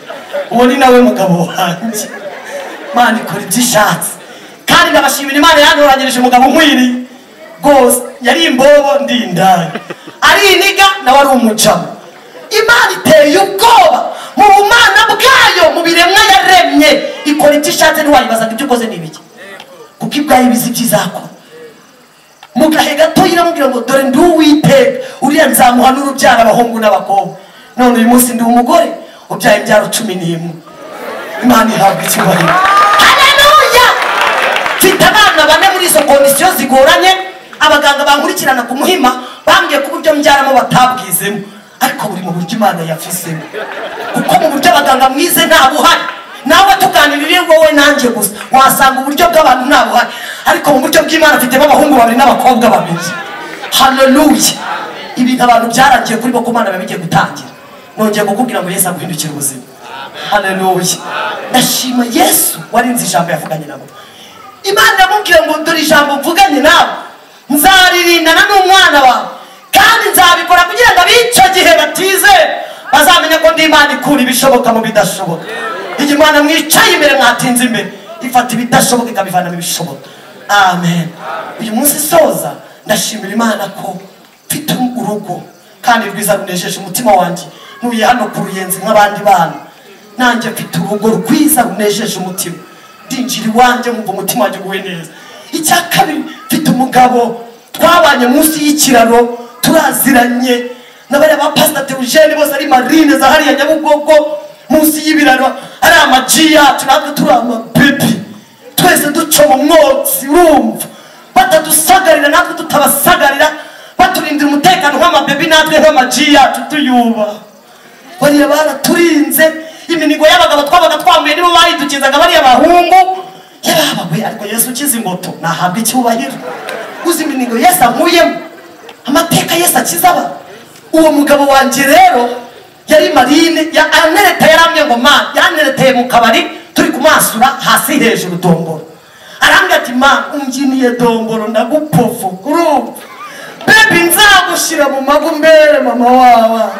uwo ni nawe mugabo wanjye Imana ikora ibyo ishatse kandi ndabashimira Imana yantoranyirije umugabo nkwiri rwose yari imbobo ndindanye ari iniga nawe ari umucamo Imana iteye ubwoba mu bumana bwayo mu biremwa yaremye ikora ibyo ishatse ntiwayibazaga ibyo ukoze n'ibiki kuko ibwayo ibizi byizakora mu gahe gato iramubwira ngo dore ndi Uwiteka uriya nzamuha n'urubyaro abahungu n'abakobwa. None uyu munsi ndi umugore ubyaye imbyaro 11. Imana ihabwa icyubahiro. Haleluya. Mfite abana 4 muri izo kondisiyo zigoranye. Abaganga bankurikirana ku Muhima bambwiye ko uburyo mbyaramo batabwizemo, ariko buri mu buryo Imana yafisemo, kuko mu buryo abaganga mwize nta buhari. Nawe tuganirire wowe nanjye gusa wasanga uburyo bw'abantu nta buhari, ariko mu buryo bw'Imana afitemo abahungu 2 n'abakobwa 2. Haleluya. Ibintu abantu byarangiye kuri bo ku Mana babigiye gutangira. Nongeye kukubwira ngo Yesu aguhindukira ubuzima. Haleluya. Ndashima Yesu warinze ijambo yavuganye nabo. Imana yamubwiye ngo dore ijambo mvuganye nawe nzaririndana n'umwana wawe, kandi nzabikora kugira ngo ab'icyo gihe batize bazamenye ko ndi Imana ikura ibishoboka mu bidashoboka. Iyi Imana mwicaye imbere mwatinze imbere ifata ibidashoboka ikabivana mu bishoboka. Amen. Uyu munsi soza ndashimira Imana ko mfite urugo kandi rwiza runejeje umutima wanjye. Ntuye hano ku Ruyenzi nk'abandi bana, nanjye mfite urugo rwiza runejeje umutima. Ndinjira iwanjye nkumva umutima wanjye uguwe neza. Icya kabiri, mfite umugabo twabanye munsi y'ikiraro turaziranye n'abari ba Pastor Theogene bose ari Marine za hariya Nyabugogo munsi y'ibiraro ari amaji yacu natwe turi amabebi twese duco mu mwotsi urumva batadusagarira natwe tutabasagarira baturindira umutekano nk'amabebi natwe nk'amaji yacu tuyuba. Bariya baraturinze iminigo y'abagabo twabaga twambaye nibo bayidukizaga bariya bahungu yabawe, ariko Yesu ukiza ingoto nahabwa icyubahiro. Uzi iminigo Yesu ankuyemo, amateka Yesu akizaba. Uwo mugabo wanje rero yari Marine ya anereta yaramye ngo ma yanereteye mu kabari turi kumasura hasi hejuru domboro. Arambye ati ma umbyiniye domboro ndagupofu urumva baby nzagushira mu magumbere mama wawa.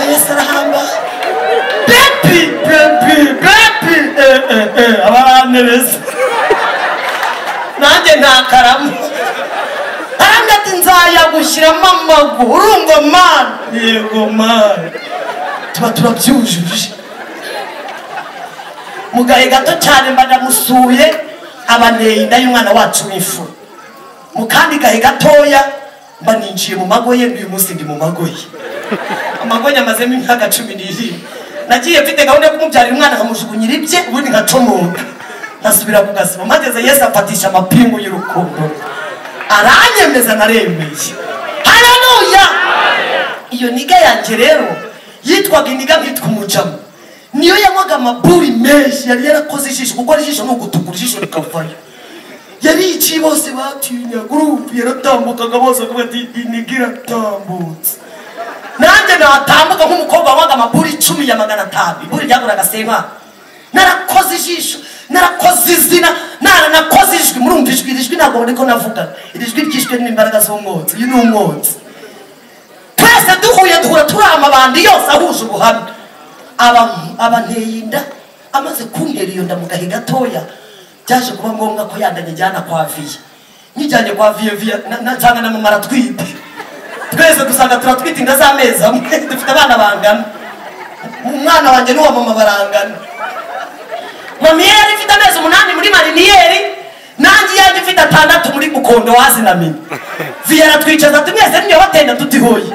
Yesu arahamba baby abaranereza nanjye ntakaramu. Arambye ati nzayagushyiramo amaguru urumva mana. Yego mana. Tuba turabyujuje. Mu gahe gato cyane mba ndamusuye abaneye inda y'umwana wacu w'imfura. Mu kandi gahe gatoya mba ninjiye mu magoye. Uyu munsi ndi mu magoye. Amagoye amazemo imyaka 12. Nagiye mfite gahunda yo kumubyarira umwana nkamujugunyira ibye ubundi nkacomoka nkasubira ku gasima. Mageze Yesu afatisha amapingu y'urukundo aranyemeza naremeye. Haleluya. Iyo niga yanjye rero yitwaga iniga nkitwa umujama, niyo yanywaga amaburi menshi. Yari yarakoze ijisho kuko ijisho ni ugutukura ijisho rikavayo. Yari iki bose batinya gurupe yaratambukaga bose kuko ati iniga iratambutse. Nanjye natambuka nk'umukobwa wanywaga amaburi 10 ya 500. Iburi ryaguraga sema. Narakoze ijisho, narakoze izina, naranakoze ijwi. Murumva ijwi ntabwo niko navuga. Ijwi ryishwe n'imbaraga z'umwotsi. Uyu ni umwotsi. Twese duhura turama abandi yose ahuje ubuhamya. Abanteye inda amaze kuntera iyo nda mu gahe gatoya byaje kuba ngombwa ko yandanye jyana kwa Viye. Nijyanye kwa Viye nsanga na mama aratwite. Twese dusanga turatwite inda z'amezi amwe. Dufite abana bangana. Umwana wanjye n'uwa mama barangana. Mama yari ifite amezi 8 muri Mariniyeri, nanjye yaje ifite 6 muri Bukondo wazinamye. Viye aratwicaza ati mwese niyo batenda tutihoye.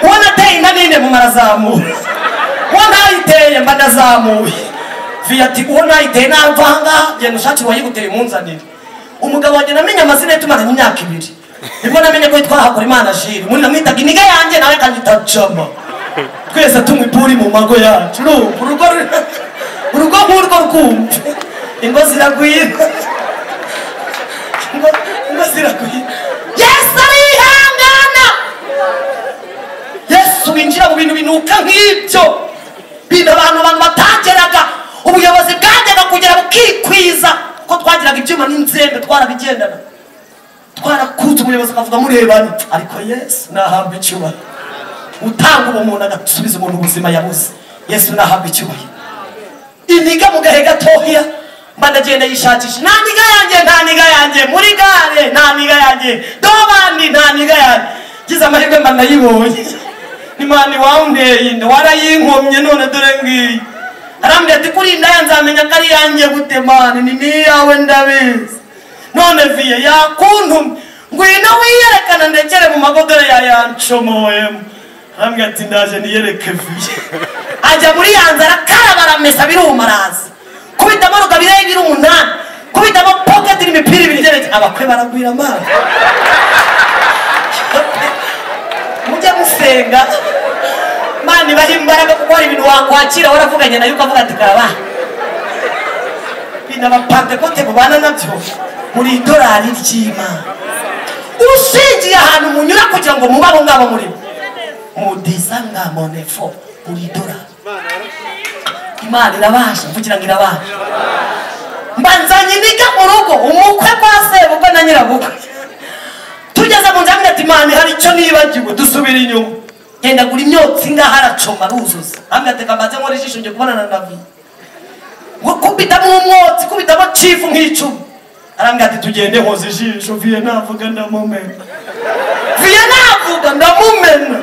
Uwo nateye inda ninde mu marazamu. Uwo nayiteye mba ndazamuye. Viye ati uwo nayiteye navanga genda ushaki wayiguteye munzanire. Umugabo wanjye namenye amazina yetumaranye imyaka 2. Nibwo namenye ko yitwa Hakorimana Jiri. Muri namwitaga iniga yanjye nawe kanyita Jama. Twese tumwe puri mu mago yacu. Urugo nk'urwo rwumva. Ingo ziragwira. Ingo ziragwira. Yesu arihangana. Yesu winjira mu bintu binuka nk'ibyo. Bintu abantu batageraga. Ubuyobozi bwajyaga kugera bukikwiza. Ko twagiraga ibyuma n'inzembe twarabigendana. Twarakuze umuyobozi akavuga murebanye. Ariko Yesu nahabwa icyubahiro. Utanga ubumuntu agasubiza umuntu ubuzima yabuze. Yesu nahabwa icyubahiro. Iniga mu gahe gatoya mba ndagenda yishakisha. Nta niga yanjye muri gare. Nta niga yanjye dobandi. Nta niga yanjye. Gize amahirwe mba ndayibonye. Imana wawundeye inda warayinkomye none dore ngiyi. Arambye ati kuri inda yanzamenya ko ari yanjye gute mani ni niyawe ndabizi. none viye yakuntumye ngwino wiyerekana ndekere mu magodoro ya yancomoyemo hamwe ati ndaje niyereke viye ajya muri yanze arakaraba aramesa biruma araza kubitamo rugabire ibiri umunani kubitamo pocket n'imipira ibiri geretse abakwe baragwira amazi mujya musenga mani baha imbaraga kuko hari ibintu wakwakira waravuganye nayo ukavuga ati karaba n'abapantekote mubana nabyo muri idolari ry'Imana ushingiye ahantu munyura kugira ngo muba abo ngabo muri mudisanga monefo muri idolari Imana irabasha kugira ngo irabasha mbanzanye niga mu rugo umukwe kwa sebukwe na nyirabukwe tugeze mu nzamwe ati Imana hari icyo nibagiwe dusubira inyuma genda gura imyotsi ngaho aracoma ruzuza hamwe ateka mbaze nkora ijisho nje kubonana na vi kubitamo umwotsi kubitamo chifu nk'icumi arambwira ati tugende nkoze ijisho viye navuga ndamumena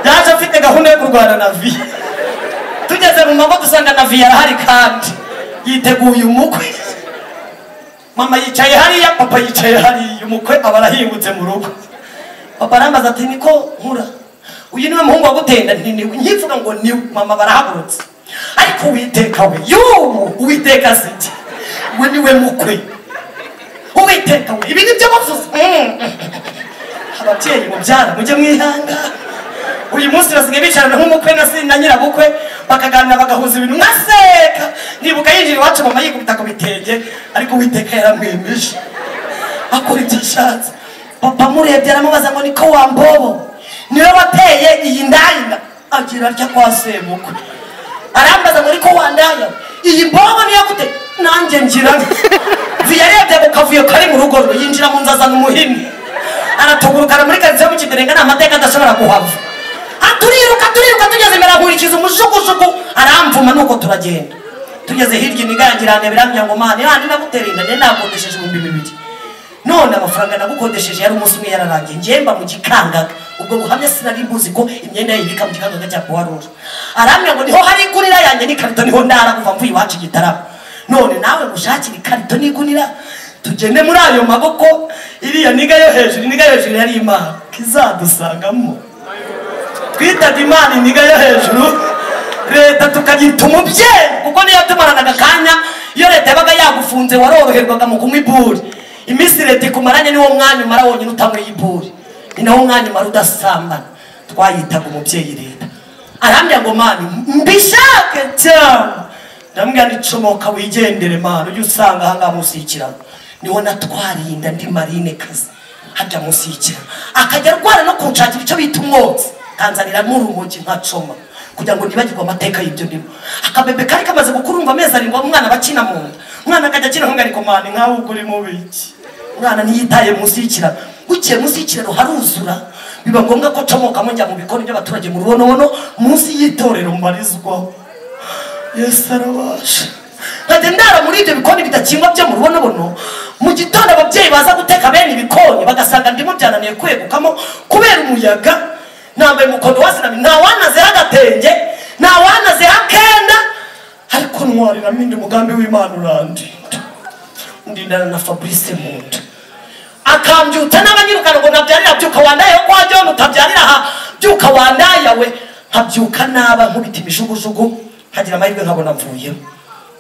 yaje afite gahunda yo kurwana na vi tugeze mu mago dusanga na vi arahari kandi yiteguye umukwe mama yicaye hariya papa yicaye hariya umukwe aba arahingutse mu rugo papa arambaza ati niko nkura uyu niwe muhungu wagutenda nkivuga ngo niwe mama barahagurutse ariko Uwiteka we Uwiteka siti we niwe mukwe Uwiteka we ibi nibyo bavuze ababyeyi mubyara mujye mwihanga uyu munsi basigaye bicarana nk'umukwe na nyirabukwe bakaganira bagahuza ibintu nkaseka nibuka yinjira iwacu mama yikubita ku bitenge ariko Uwiteka yaramwemeje akora icyo ashatse papa murebye aramubaza ngo niko wambobo niwe wateye iyi ndayina agira atya kwa sebukwe arambaza ngo niko wandaya iyi mbobo niyo gute nanjye ngira viyarebye mu kavuyo kari mu rugo rwe yinjira mu nzaza n'umuhini aratugurukana muri karitsiye mu kiderenga n'amateka adashobora kuhava aturiruka tugeze imbere ahurikiza umujugujugu aramvuma nuko turagenda tugeze hirya imigangira biramya ngo mani handi nagutera inda ne nakodesheje 2,000 none amafaranga nagukodesheje yari umunsi umwe yararangiye njemba mu gikangaga ubwo guhamya sinari mbuzi ko imyenda yibika mu gikangaga cya Poirot aramya ngo niho hari igurira yanjye n'ikarito niho ndara kuva mvuye iwacu Gitarama none nawe gushakira ikarito n'igunira tugende muri ayo maboko iriya niga yo hejuru yari Imana kizadusangamo twitaga Imana niga yo hejuru leta tukagita umubyeyi kuko niyo tumaranaga akanya iyo leta yabaga yagufunze waroroherwaga mu kunywa iburi iminsi leta ikumaranye niwo mwanya umara wonyine utamwe y'iburi ni nawo mwanya umara udasambana twayitaga umubyeyi leta arambya ngo mani mbishake cyane ndambwira nicomoka wigendere mani ujye usanga ahangaha munsi y'ikiraro niho natwarinda ndi Marine kazi hajya munsi y'ikiraro akajya arwara no kunshakira icyo bita umwotsi kanzanira n'urumogi nkacoma kugira ngo nibagirwe amateka y'ibyo ndimo akabebe kari kamaze gukurumva amezi arindwi umwana bakina mu nda umwana akajya akina nko mani nkaho uguri mu biki umwana niyitaye munsi y'ikiraro ukiye munsi y'ikiraro haruzura biba ngombwa ko comoka njya mu bikoni by'abaturage mu rubonobono munsi y'itorero mbarizwaho Yesu arabasha nkajya ndara muri ibyo bikoni bidakingwa byo mu rubonobono mu gitondo ababyeyi baza guteka bene ibikoni bagasanga ndimo byananiye kwegukamo kubera umuyaga nambaye umukondo wasinami nta wanaze agatenge nta wanaze akenda ariko ntwarira mindi umugambi w'Imana urandinda ndindana na Fabrice Munda akambyuta n'abanyirukana ngo nabyarira byuka wandaye ko wajya mutabyarira aha byuka wandaye we nkabyuka naba nkubita imishugujugu hagira amahirwe nkabona mvuye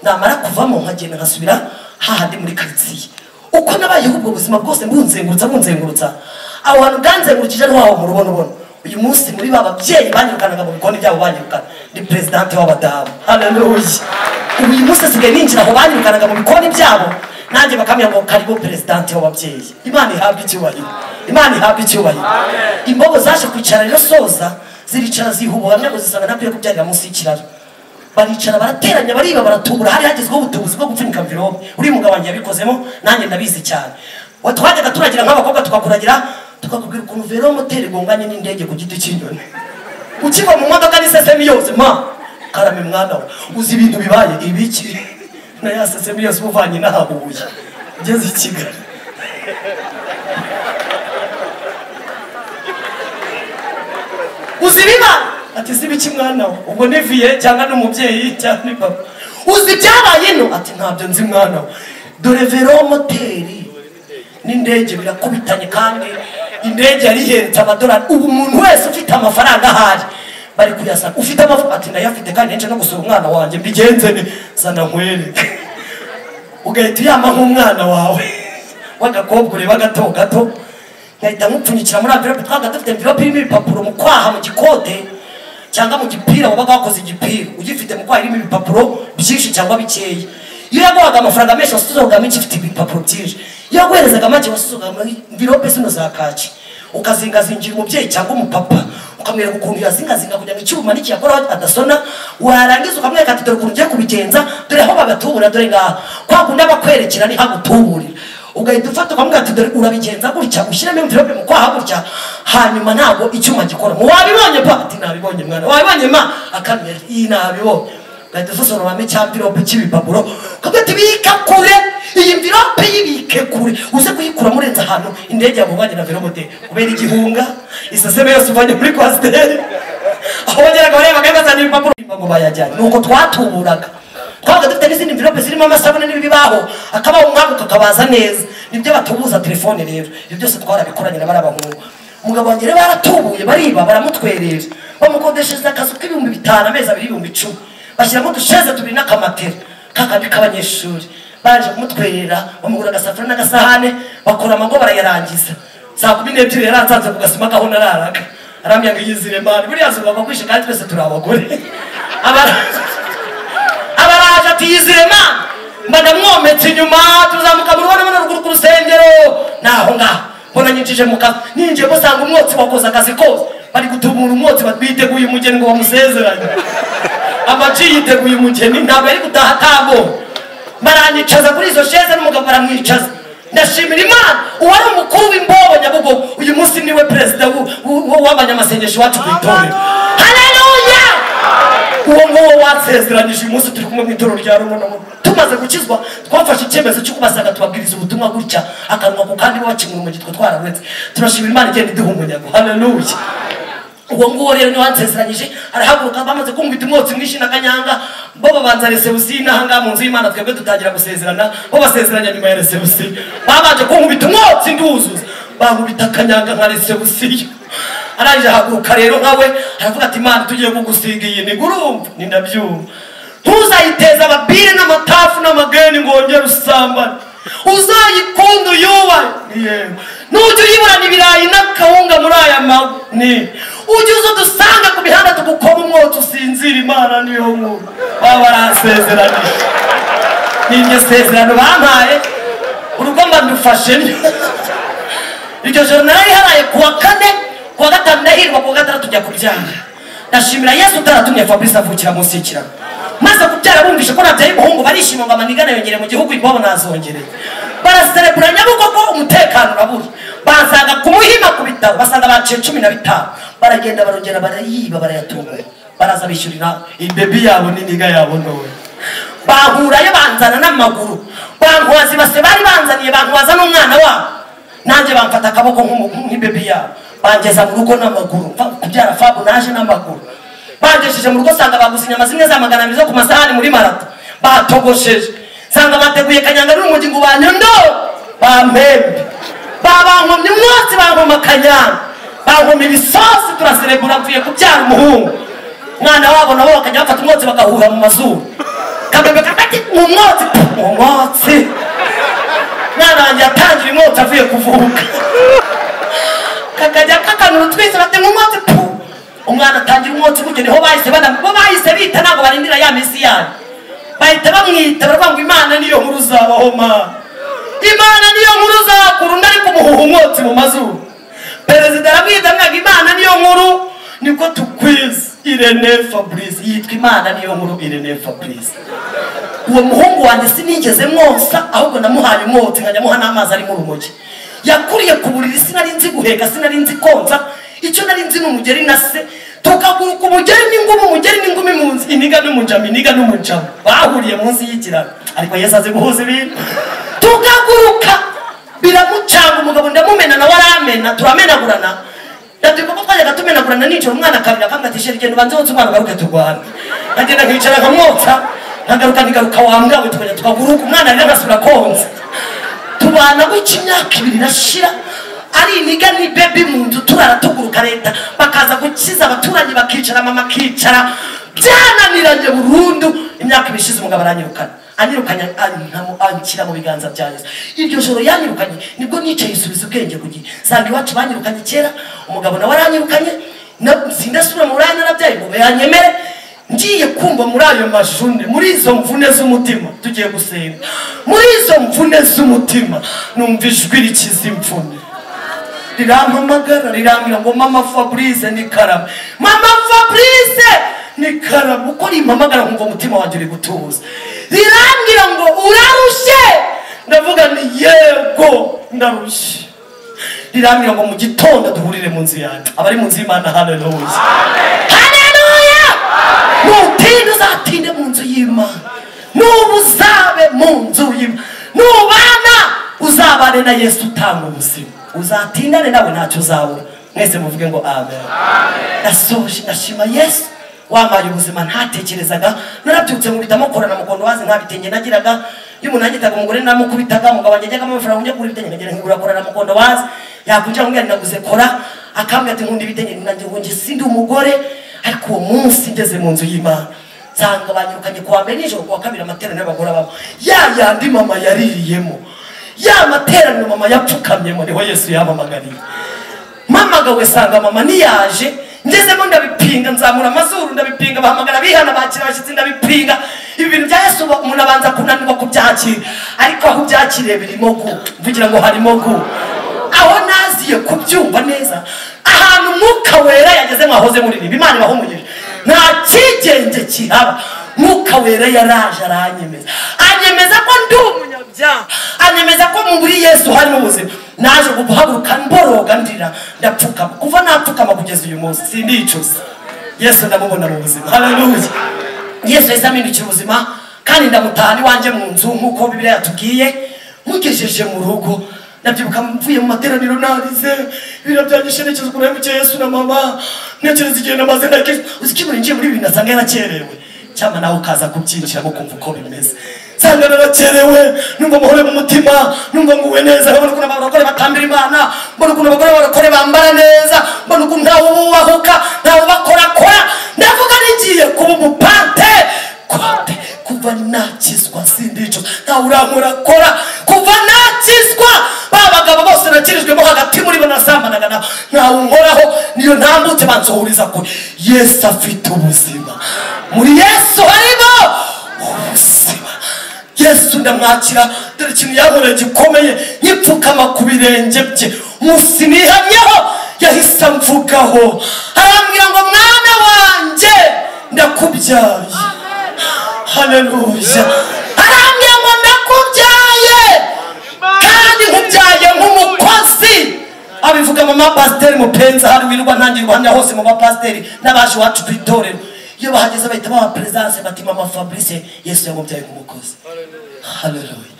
namara kuvamo nkagenda nkasubira hahandi muri karitsiye uko nabayeho ubwo buzima bwose mbunzengurutsa aho hantu bwanzengurukije n'aho mu rubonobono uyu munsi muri bababyeyi banyirukanaga mu bikoni byabo banyirukana ni president w'abadamu haleluya uyu munsi asigaye ninjira aho banyirukanaga mu bikoni byabo nanjye bakamya ngo karibo president w'ababyeyi Imana ihabwe icyubahiro imbogo zaje kwicara rero soza ziricara zihubuhamya ngo zisanga nakwiye kubyarira munsi y'ikiraro baricara barateranya bariba baratubura hari hagezweho ubutubuzi bwo gupfunyika mvirope uri mugabo wanjye yabikozemo nanjye ndabizi cyane twajyaga turagira nk'abakobwa tukakuragira tukakubwira ukuntu velomoteri igonganye n'indege ku giti cy'inyoni ukiva mu modoka n'isesemi yose karame mwana we uzi ibintu bibaye ibiki na ya sesemi yose ubuvanye n'ahahuye ugeze i Kigali uzi biba ati si biki mwana we ubwo ni viye cyangwa n'umubyeyi cyangwa ni papa uzi byabaye ino ati ntabyo nzi mwana we dore velomoteri n'indege birakubitanye kandi indege yari iheretse amadolari. Ubu umuntu wese ufite amafaranga ahari bari kuyasaba. Ufite amafaranga ati ndayafite kandi nje no gusura umwana wanjye mbigenze ne zana nkwereke. Ugahita uyama nk'umwana wawe w'agakobwa ureba gato ngahita mupfunyikira muri envelope. Twaga dufite envelope irimo ibipapuro mu kwaha mu gikote cyangwa mu gipira wabaga wakoze igipira ugifite mu kwaha irimo ibipapuro byinshi cyangwa bikeya. Iyo yaguhaga amafaranga menshi wasuzugama igifite ibipapuro byinshi. Iyo yaguherezaga make wasuzugama envelope zino za kaki ukazingazingira umubyeyi cyangwa umupapa ukamwereka ukuntu yazingazinga kugira ngo icyuma n'ikiyakora adasona. Warangiza ukamwereka ati dore ukuntu ugiye kubigenza, dore aho bagatubura, dore ngaha kwa kundi abakwerekera ni hagutuburira. Ugahita ufata ukamubwira ati dore urabigenza gutya ushyiramo envelope mu kwaha gutya, hanyuma ntabwo icyuma gikora. Wabibonye pa? Ati nabibonye mwana. Wabibonye ma? Akamera iyi nabibonye. Ugahita usosoromamo icyamvilope cy'ibipapuro ukavuga ati bika kure iyi mvilope yibike kure uze kuyikura murenze ahantu indege yamubanye na velomote kubera igihunga isaseme yose uvanye muri kwasiteri aho bageraga bareba bagazana ibipapuro ngo bayajyanye. Nuko twatuburaga. Twabaga dufite n'izindi mvilope zirimo amasabune n'ibibaho akabaho umwaguka akabaza neza. Nibyo batubuza telefone rero. Ibyo byose twarabikoranye na barabahungu. Umugabo wanjye rero baratubuye bariba baramutwerera bamukodeshereza akazu k'ibihumbi 5 amezi 2,10 bashyiramo udusheze tubiri n'akamatera kakandi k'abanyeshuri. Baje kumutwerera bamugura agasafuriya n'agasahane bakora amago barayarangiza. Saa 12 yaransanze ku gasima kaho nararaga aramya ngo yizire mani buriya zugomba kwishe kandi twese turi abagore. Abaraje ati yizire mani mbana mwometse inyuma tuzamuka mu rubona no ruguru ku rusengero naho ngaho mbona nyinjije mu kazi ninje musanga umwotsi wakoze akazi kose bari gutumura umwotsi batwiteguye umugeni ngo bamusezeranye. Amaci yiteguye umugeni ntabwo ari gutaha tabo baranyicaza kuri izo sheze n'umugabo baramwicaza. Ndashimira Imana uwari umukuru w'Imbobo Nyabugogo uyu munsi niwe perezida w'abanyamasengesho wacu ku itorero. Haleluya! Uwo nguwo watsezeranyije uyu munsi turi kumwe mu itorero rya Rumono. Tumaze gukizwa twafashe icyemezo cyo kubasaga tubabwiriza ubutumwa gutya akanwa ku kandi wacimura mu gitwe twarawetse. Turashimira Imana igenda iduha umunyago. Haleluya! Uwo nguwo rero ni wansezeranyije arahaguruka bamaze kumwita umwotsi mwinshi n'akanyanga bo babanza resebusi n'ahanga mu nzu y'Imana twebwe dutangira gusezerana bo basezeranya nyuma ya resebusi. Babanje kumwita umwotsi nduzuza bankubita akanyanga nka resebusi. Arangije ahaguruka rero nkawe aravuga ati Imana tugiye kugusiga iyi ni gurumva ni ndabyumva. Ntuzayiteza ababire n'amatafu n'amageni ngo wongere usambane. Uzayikunda uyubahe. Yewe nujya uyiburana ibirayi n'akawunga muri aya maguni ujye uza dusanga ku mihanda tugukoma umwotsi usinzira. Imana niyo nkuru baba baransezeranyije. N'iryo sezerano bampaye urugo mba ndufashe nyo. Iryo joro narariharaye kuwa 4 kuwa 5 ndahirwa kuwa 6 tujya kubyara. Ndashimira Yesu utaratumye Fabrice avukira munsi y'ikiraro. Maze kubyara bumvishe ko nabyaye umuhungu barishima ngo amanigana yongere mu gihugu Imbobo nazongereye. Baraserebura Nyabugogo umutekano uraburi. Bansanga ku Muhima ku bitaro basanga baciye 15 baragenda barongera barayiba barayatunga. Baraza bishyurira imbebi yabo n'iniga yabo ndowe. Bahurayo banzana n'amaguru. Bankwazi base bari banzaniye bankwaza n'umwana wabo. Nanjye bamfata akaboko nk'imbebi yabo. Bangeza mu rugo n'amaguru. Kubyara Fabu naje n'amaguru. Bangesheje mu rugo sanga baguze inyama zimwe za 200 zo ku masahani muri Marato. Batogosheje. Sanga bateguye kanyanga n'umugi ngo banyondo. Bampembe. Babankomye umwotsi bankoma kanyanga. Bankoma ibisosi turaserebura mvuye kubyara umuhungu. Mwana wabo nabo bakajya bafata umwotsi bagahuha mu mazuru. Kabebe kakati mu mwotsi. Mwana wanjye atangira umwotsi avuye kuvuka. Kakajya kakanura twese bate mu mwotsi. Umwana atangira umwotsi kugene ho bahise bita ntabwo barindira ya misi yanyu. Bahita bamwita baravuga ngo Imana niyo nkuru zabaho Mana. Imana niyo nkuru zakurunda ari kumuhuha umwotsi mu mazuru. Perezida aramwita ngo Imana niyo nkuru niko tukwiza Irene Fabrice yitwa Imana niyo nkuru Irene Fabrice. Uwo muhungu wanjye sinigeze mwonsa ahubwo namuhaye umwotsi nkanyamuha n'amazi ari mu rumogi. Yakuriye ku buriri sinari nzi guheka sinari nzi konza icyo nari nzi n'umugeri na se tukaguruka umugeri n'ingumi munsi iniga n'umujama bahuriye munsi y'ikiraro ariko Yesu azi guhuza ibintu tukaguruka biramucanga umugabo ndamumena na waramena turamenagurana ndatuko ko twajyaga tumenagurana n'icyo umwana kabira akangatisha rigendo banze wose umwana garuke turwana agenda kwicara nkamwotsa nkagaruka wambwawe tukajya tukaguruka umwana rero agasubira konza tubana gutya imyaka 2 irashira ari iniga ni baby mu nzu turara tuguruka leta bakaza gukiza abaturanyi bakicara mama kicara byananiranye burundu imyaka 2 ishize umugabo aranyirukana anyirukanye ankira mu biganza bya Yesu iryo joro yanyirukanye nibwo nicaye isubiza ubwenge kugiye sanga iwacu banyirukanye kera umugabo nawe aranyirukanye sindasubira mu rana nabyaye ngo yanyemere ngiye kumva muri ayo majune muri izo mvune z'umutima tugiye gusenga muri izo mvune z'umutima numva ijwi rikiza imvune rirampamagara rirambwira ngo mama Fabrice ni karama mama Fabrice ni karama uko rimpamagara nkumva umutima wanjye uri gutuza rirambwira ngo urarushe ndavuga ni yego ndarushe rirambwira ngo mu gitondo duhurire mu nzu yanjye abari mu nzu y'Imana haleluya haleluya nutinde uzatinde mu nzu y'Imana nubuzabe mu nzu y'Imana nubana uzabane na Yesu utanga ubuzima uzatindane nawe ntacyo uzabura mwese muvuge ngo amen nasoje ndashima Yesu wamaye ubuzima ntatekerezaga narabyutse mu bitamo korana mukondo wazi nkabitenge nagiraga y'umuntu agitaga umugore namukubitaga mugabo wajyaga amafaranga njye kuri bitenge ngagera nkigura korana mukondo wazi yakujya ngo naguze kora akambya ati nkundi bitenge nanjye ngonje sindi umugore ariko uwo munsi ngeze mu nzu y'Imana zanga banyirukanye kuwa mbere nijoro kuwa kabiri amateraniro y'abagore babo yandi mama yaririyemo ya materaniro mama yapfukamyemo niho Yesu yamamagariye mama gawe sanga mama niyaje ngezemo ndabipinga nzamura amazuru ndabipinga bahamagara bihana bakira abashyitsi ndabipinga ibi bintu bya Yesu umuntu abanza kunanirwa kubyakira ariko aho byakiriye birimo kuvugira ngo harimo aho naziye kubyumva neza ahantu Mwuka Wera yageze mwahoze muri ibi Imana ibahumurije nta kigenge kihaba Mwuka Wera yaraje anyemeza ko ndi umunyabyaha anyemeza ko muri Yesu harimo ubuzima naje guhaguruka mboroga ndira ndapfukama kuva napfukama kugeza uyu munsi sindicuza Yesu ndamubona mu buzima haleluya Yesu yazamindukiye ubuzima kandi ndamutahana iwanje mu nzu nkuko Bibiliya yatubwiye mugejeje mu rugo nabyibuka mvuye mu materaniro narize ibintu byangishe nekezo kuri mu Yesu na mama nekereza igihe namaze ndakije uzikibura ngiye muri ibintu nasanga yarakerewe cyama nawe ukaza kubyinjira ngo kumva uko bimeze sanga narakerewe numva amahoro mu mutima numva nguwe neza nkabona ukuntu abagore batambira Imana mbona ukuntu abagore barakore bambara neza mbona ukuntu ntawe ubahuka ntawe bakorakora ndavuga nigiye kuba umupante kote kuva nakizwa sindico ntawe urankorakora kuva nakizwa babagabo bose nakirijwemo hagati muri bo nasambanaga ntawe unkoraho niyo ntambutse bansohuriza ko Yesu afite ubuzima muri Yesu harimo ubuzima Yesu ndamwakira dore ikintu yankoreye gikomeye nyipfukama ku birenge bye umunsi nihamyeho yahise amvugaho arambwira ngo mwana wanjye ndakubyaye haleluya arambwira ngo ndakubyaye kandi nkubyaye nk'umukozi abivuga mama pasiteri mupenza hari wirwa ntangira ubuhamya hose mu bapasiteri n'abaje iwacu ku itorero iyo bahageze bahita baha presence bati mama Fabrice Yesu yamubyaye nk'umukozi haleluya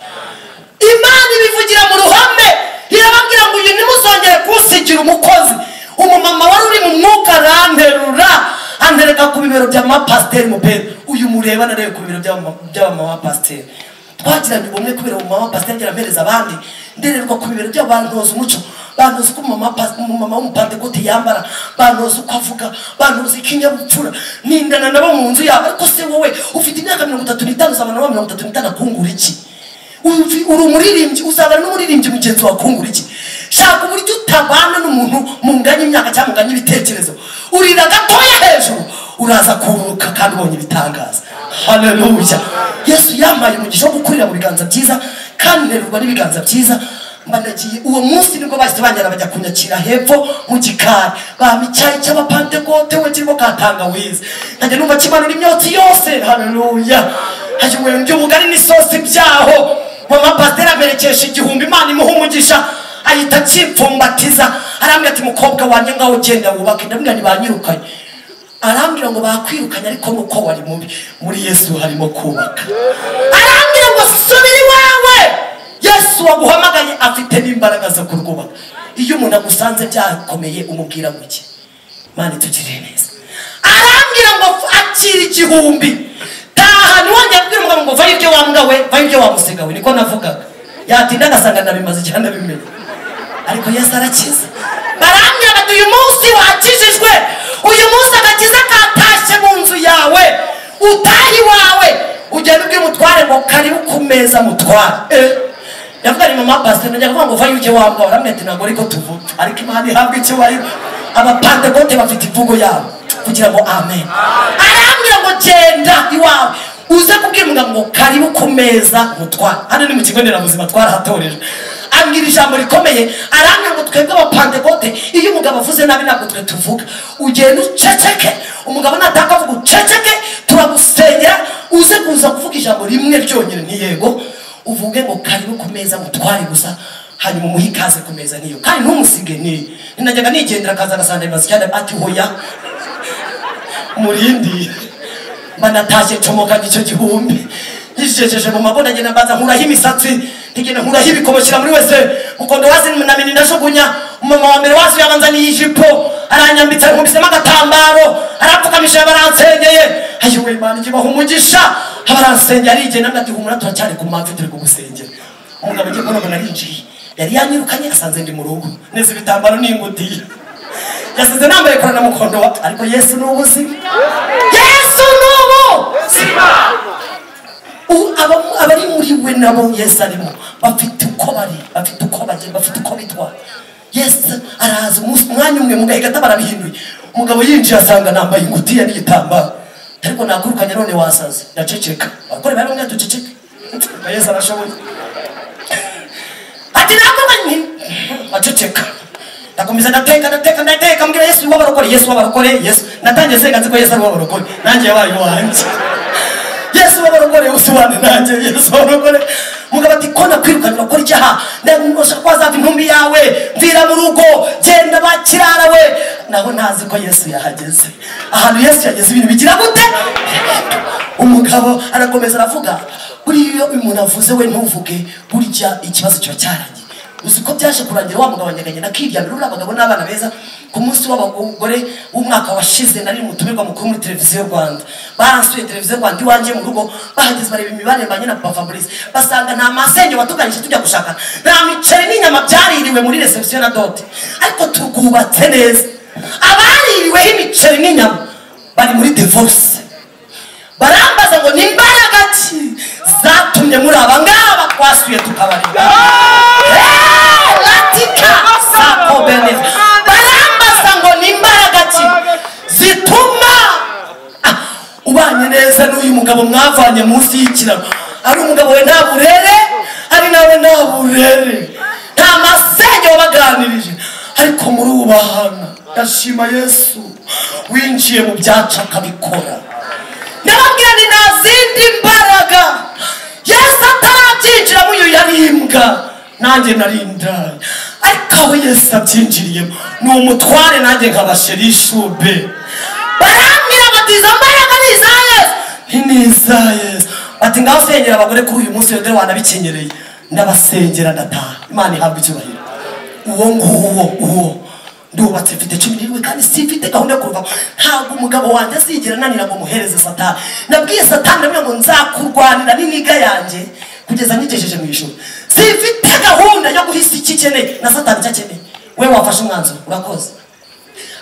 Imana ibivugira mu ruhame irababwira ngo uyu nimuzongere kusigira umukozi umumama wari uri mu mwuka aranterura andereka ku bibero bya mama pasiteri mupenza uyu mureba narebe ku bibero bya mama pasiteri twagiranye ubumwe kubera mama pasiteri agerampereza abandi ndererwa ku bibero by'abantoza umuco bantoza uko mama w'umupantekote yambara bantoza uko avuga bantoza ikinyabupfura nindana nabo mu nzu yabo ariko se wowe ufite imyaka 35 uzabana na 35 akungura iki uri umuririmbyi uzabana n'umuririmbyi mugenzi wa kungura iki shaka uburyo utabana n'umuntu munganya imyaka cyangwa munganya ibitekerezo urira gatoya hejuru uraza kuruka kandi ubonye ibitangaza haleluya Yesu yamaye umugisha wo gukurira mu biganza byiza kandi nerurwa n'ibiganza byiza mbanagiye uwo munsi nibwo bahise banjyana bajya kunyakira hepfo mu gikari bamicyayi cy'abapantekote we kirimo katanga wize nkajya numva kimanura imyotsi yose haleluya hajiwe by'ubugari n'isosi byaho mama pasiteri amerekesha igihumbi Imana imuha umugisha ahita akipfumbatiza arambwira ati mukobwa wanjye ngaho ugenda wubake ndabwira ntibanyirukanye arambwira ngo bakwirukanye ariko nuko wari mubi muri Yesu harimo kubaka arambwira ngo subira iwawe Yesu waguhamagaye afite n'imbaraga zo kurwubaka iyo umuntu agusanze byakomeye umubwira muke Imana itugirire neza arambwira ngo akira igihumbi taha niwongeye kubwira umugabo ngo vayo ibyo wambwa we vayo ibyo wamusiga we niko navugaga yatinda agasanga ndabimaze cyane ndabimenye ariko Yesu arakiza barambwira bati uyu munsi wakijijwe uyu munsi agakiza katashye mu nzu yawe utahi wawe ugenda ubwira umutware ngo karibu ku meza mutware yavuga ni mama pastor najya kuvuga ngo vayo uje wambwa baramwe ati ntabwo ariko tuvuga ariko Imana ihabwa icyubahiro abapantekote bafite ivugo yabo kugira ngo amen arambwira ngo genda iwawe uze kubwira umugabo ngo karibu ku meza mutware hano ni mu kigo nderabuzima twarahatorejwe ambwira ijambo rikomeye arambwira ngo twebwe abapantekote iyo umugabo avuze nabi ntabwo twe tuvuga ugenda uceceke umugabo nataka avuga uceceke turagusengera uze kuza kuvuga ijambo rimwe ryonyine ni yego uvuge ngo karibu ku meza mutware gusa hanyuma umuhe ikaze ku meza niyo kandi ntumusige ninajyaga nigendera akaza agasanga ibibazo cyane ati hoya murindi manatashye comokanye icyo gihumbi yijejeje mu maboda ngenda mbaza nkuraho imisatsi ntigenda nkuraho ibikomoshyira muri wese mukondo wazi namini ndashugunya umama wa mbere wazi yabanzaniye ijipo aranyambitse nkubisemo agatambaro arapfukamisha baransengeye ayiwe Imana ikibaho umugisha abaransengeye arigenda ngati humura turacyari ku mpamvu turi kugusengera umugabo ugiye kubona mbona arinjiye yari yanyirukanye asanze ndi mu rugo neza ibitambaro n'ingutiya yasize nambaye korana mukondo ariko Yesu ni ubuzima Yesu ni ubuzima abari muri we nabo Yesu arimo bafite uko bari bafite uko bagenda bafite uko bitwara Yesu araza umwanya umwe mugahita barabihinduye umugabo yinjiye asanga nambaye ingutiya n'igitambaro ariko nakurukanye none wasaze ndaceceka abakore bari umwe duceceke Yesu arashoboye ati nakurukanye aceceka ndakomeza ndateka mbwira Yesu wabarokore Yesu natangiye senga nziko Yesu ari wabarokore nanjye yabaye wanjye Yesu wabarokore usobanure nanjye Yesu wabarokore mugabo ati ko nakwirukanye ukora icyaha ndamwosha kwaza intumbi yawe mvira mu rugo genda bakirara we naho ntazi ko Yesu yahageze ahantu Yesu yageze ibintu bigira gute umugabo arakomeza aravuga buriyo umuntu avuze we ntuvuge burya ikibazo cyo cyarangiye uziko byaje kurangira wa mugabo nyaganye nakiryamira uri abagabo n'abana beza ku munsi w'abagore w'umwaka washize nari mutumirwa mukuru muri televiziyo Rwanda baransuye televiziyo Rwanda iwanje mu rugo bahageze bareba imibare mbanye na Papa Fabrice basanga nta masenyo watuganije tujya gushaka nta miceri n'inyama byaririwe muri reception na dote ariko tugubatse neza abaririwe imiceri n'inyama bari muri divorce barambaza ngo ni imbaraga ki zatumye muri abangaba twasuye tukabarira latika sako benef barambaza ngo ni imbaraga ki zituma ubanye neza n'uyu mugabo mwavanye munsi y'ikiraro ari umugabo we nta burere ari nawe nta burere nta masenge wabaganirije ariko muri ubahana ndashima Yesu winjiye mu byacu akabikora nababwira ni nta zindi mbaraga Yesu atarabyinjira mu yari imbwa nanjye narindaye ariko aho Yesu abyinjiriyemo ni umutware nanjye nkabasherishube barambwira bati izo mbaraga ni iza Yesu ni iza Yesu bati ngaho sengera abagore kuri uyu munsi rero wanabikinyereye ndabasengera ndataha Imana ihabwa icyubahiro uwo ndubatse mfite 17 kandi sifite gahunda yo kuva ntabwo umugabo wanjye azigera nanira ngo muhereze Satani nabwiye Satani namwe ngo nzakurwanira n'iniga yanjye kugeza nyigejeje mu ijuru sifite gahunda yo guhisa ikikeneye na Satani cyakeneye we wafashe umwanzuro urakoze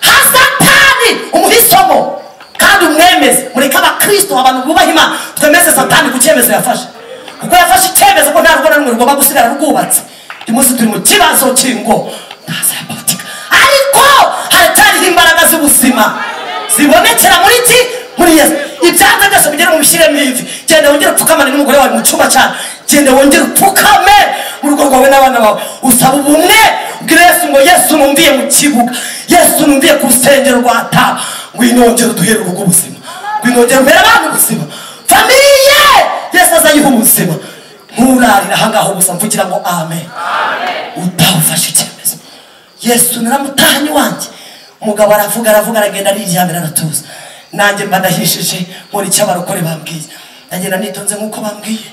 ha Satani umuhisomo kandi umwemeze mureka abakristo abantu bubaha Imana twemeze Satani ku cyemezo yafashe kuko yafashe icyemezo ko nta rugo namwe rugomba gusigara rwubatse imusi turi mu kibazo cy'ingo ariko haracyariho imbaraga z'ubuzima zibonekera muri Yesu ibyanza byose bigera mu bishyiremo ivi genda wongere upfukamane n'umugore wawe mu cyumba cyane genda wongere upfukame mu rugo rwawe n'abana bawe usaba ubumwe ubwira Yesu ngo Yesu numviye mu kibuga Yesu numviye ku rusengero rwa Taba ngwinongere uduhere urugo ubuzima ngwinongere mbere abantu ubuzima famiye Yesu azayiha ubuzima nturarira ahangaho gusa mvugira ngo amen utawufashe icyemezo Yesu naramutahanye wanjye umugabo aravuga aragenda ariryamira aratuza nanjye mba ndahishije nkora icyo abarokore bambwiye ndagenda nitonze nk'uko bambwiye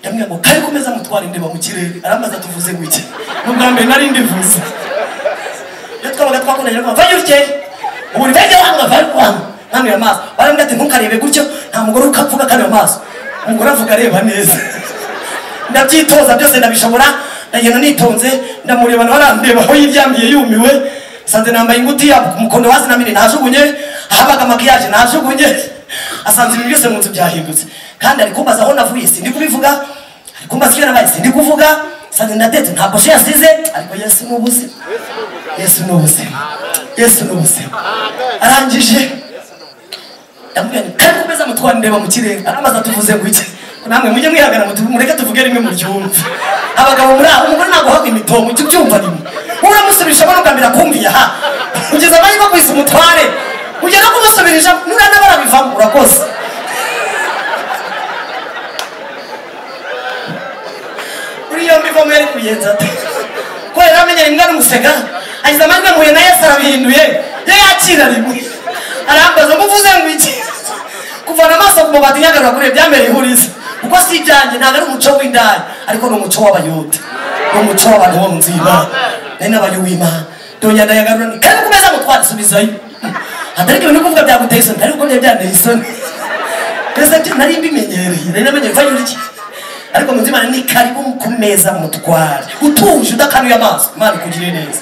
ndamwe ngo kari komeza mutwara indeba mu kirere aramaze tuvuze ngo iki n'ubwa mbere nari ndivuze iyo twabaga twakundanye ngo vayo urye ubu nibege wanga vayo kwanga nkamira amaso barambwira ati ntukarebe gutyo nta mugore ukavuga kandi amaso umugore avuga areba neza ndabyitoza byose ndabishobora ndagenda nitonze ndamureba nawe arandeba aho yiryamiye yumiwe asanze nambaye ingutiya ku mukondo hasi na mini ntajugunye ahabaga makiyaje ntajugunye asanze ibintu byose mu nzu byahindutse kandi ari kumbaza aho navuye sindi kubivuga ari kumbaza icyo nabaye sindi kuvuga asanze ndatetse nta poshe yasize ariko Yesu ni ubuzima Yesu ni ubuzima Yesu ni ubuzima arangije ndamubwira kandi kumeza mutwara ndeba mu kirere aramaze tuvuze ngo iki namwe mujye mwihagana mureke tuvuge rimwe mu cyumba abagabo muri aho umugore ntabwo haga imitongo icyo byumva rimwe uramusubisha barugambira kumviye aha ugeze amahirwe kwisa umutware ugera kumusubirisha nurana barabivamo urakoze uriyo mbiva mwere kuyenza ate ko yari amenyera imbwa n'umusega agize amahirwe mpuye na Yesu arabihinduye ye yakira rimwe arambaza ngo uvuze ngo iki kuvana amaso ku mabati nyagarura kure byambereye ihuriza kuko si ibyanjye ntabwo ari umuco w'indani ariko ni umuco w'abayuda ni umuco w'abantu bo mu nzu y'Imana nari n'abanyu w'Imana ndongera ndayagarura ni kandi kumeza mutwara subizayo atariko ibintu kuvuga byaguteye isoni ariko byari byanteye isoni mbese nari mbimenyereye nari namenyeye mvanye iki ariko mu nzu y'Imana ni karibu ku meza mutware utuje udakanuye amaso Imana ikugirire neza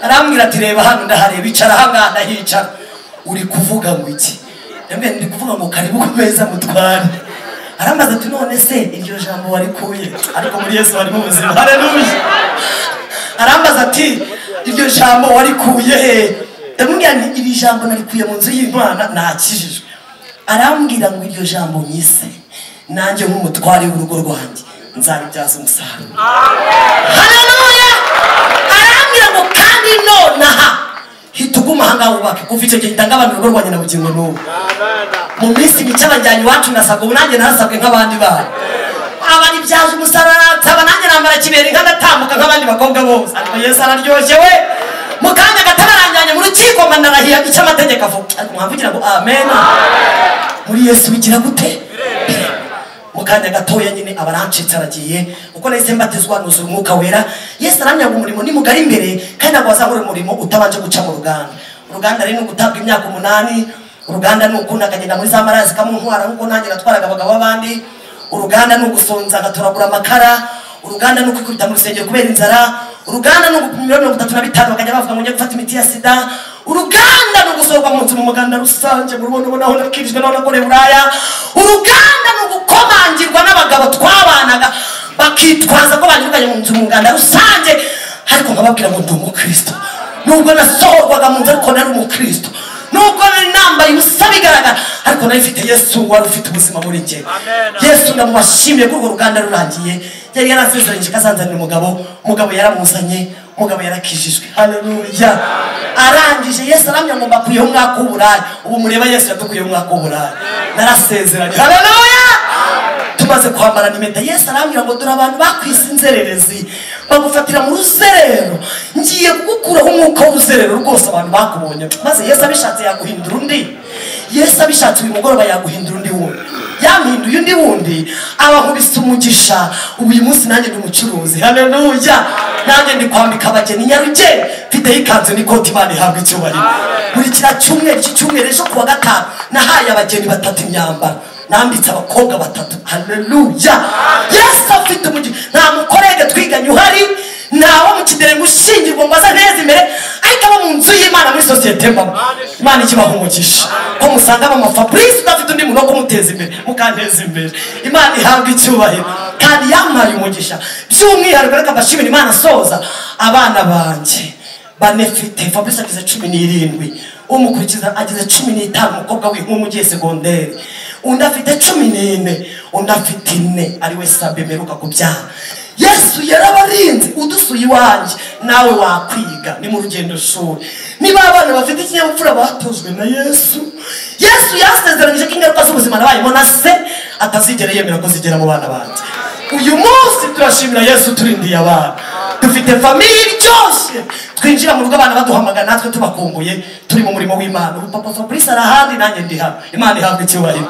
arambwira ati reba hano ndahareba icara hanga ndahicara uri kuvuga ngo iki ndamubwira ndi kuvuga ngo karibu ku meza mutware arambaza ati none se iryo jambo warikuye ariko muri Yesu harimo ubuzima haleluya arambaza ati iryo jambo warikuye he ndamubwira nti iri jambo narikuye mu nzu y'Imana nakijijwe arambwira ngo iryo jambo nyise nanjye nk'umutware w'urugo rwanjye nzabibyaza umusaruro haleluya arambwira ngo kandi nonaha hituguma hanga wubake kuva icyo gihe ndangabana urugo rwanjye na bugingo n'ubu mu minsi mike abajyanye iwacu nasabwe ubu nanjye narasabwe nk'abandi bana abari byaje umusaruro nsaba nanjye nambara kibera inka ndatambuka nk'abandi bakobwa bose ariko Yesu araryoshye we mu kanya gato baranjyanye mu rukiko manarahiya icyo amategeko avuga ariko mwavugira ngo amen muri Yesu bigira gute mu kanya gatoya nyine abarancitse aragiye uko nahise mbatizwa nuzura umwuka wera Yesu arambwira ngo umurimo ni mugari imbere kandi ntabwo wazakora umurimo utabanje guca mu ruganda uruganda rero ni ugutabwa imyaka 8 uruganda ni ukunda akagenda muri za marazi kamuntwara nk'uko nanjye natwaraga abagabo b'abandi uruganda ni ugusonza agatoragura amakara uruganda ni ukwikubita mu rusengero kubera inzara uruganda ni ugupima 35 bakajya bavuga ngo njye gufata imiti ya sida uruganda ni ugusorwa mu nzu mu muganda rusange mu rubono aho nakirijwe naho nakoreye buraya uruganda ni ugukomangirwa n'abagabo twabanaga bakitwaza ko banyurukanye mu nzu mu muganda rusange ariko nkababwira ngo ndi umukristo nubwo nasohorwaga mu nzu ariko nari umukristo nubwo nari nambaye ubusa bigaragara ariko nari mfite Yesu wari ufite ubuzima muri njye Yesu ndamubashimiye ko urwo ruganda rurangiye yari yarasezeranyije kazanzanira umugabo yaramuzanye umugabo yarakijijwe haleluya arangije Yesu aramya ngo mbakuyeho umwaka w'uburaya ubu mureba Yesu yadukuyeho umwaka w'uburaya narasezeranye haleluya tumaze kwambarana impeta Yesu arambwira ngo dore abantu bakwise inzererezi bagufatira mu ruzerero ngiye kugukuraho umwuka w'uruzerero rwose abantu bakubonye maze Yesu abishatse yaguhindura undi Yesu abishatse uyu mugoroba yaguhindura undi wundi yampinduye undi wundi abankubise umugisha uyu munsi nanjye ndi umucuruzi haleluya nanjye ndi kwambika abageni Nyarugenge mfiteho ikanzu n'ikoti Imana ihabwa icyubahiro muri kiriya cyumweru cy'icyumweru ejo kuwa gatanu nahaye abageni 3 imyambaro nambitse abakobwa 3 haleluya Yesu afite umugisha nta mukorege twiganye uhari nawo mu kidere gushingirwa ngo aza neza imbere ariko abo mu nzu y'Imana muri societe mbamo Imana ikibaho umugisha ko musanga mama Fabrice udafite undi muntu wo kumuteza imbere mukanteza imbere Imana ihabwa icyubahiro kandi yampaye umugisha by'umwihariko reka mbashimire Imana soza abana banje banefite Fabrice agize 17 umukurikiza agize 15 umukobwa w'inkumi ugiye segonderi undi afite 14 undi afite 4 ari we Sabe meruka kubyara Yesu yarabarinze udusuye iwanjye nawe wakwiga ni mu rugendo shuri niba abana bafite ikinyabupfura batozwe na Yesu yasezeranyije ko ingaruka z'ubuzima nabayemo na se atazigera yemera ko zigera mu bana banjye uyu munsi turashimira Yesu turindiye abana dufite famille iryoshye twinjira mu rugo abana baduhamagara natwe tubakumbuye turi mu murimo w'Imana ubu papa Fabrice arahandi nanjye ndi hano Imana ihabwa icyubahiro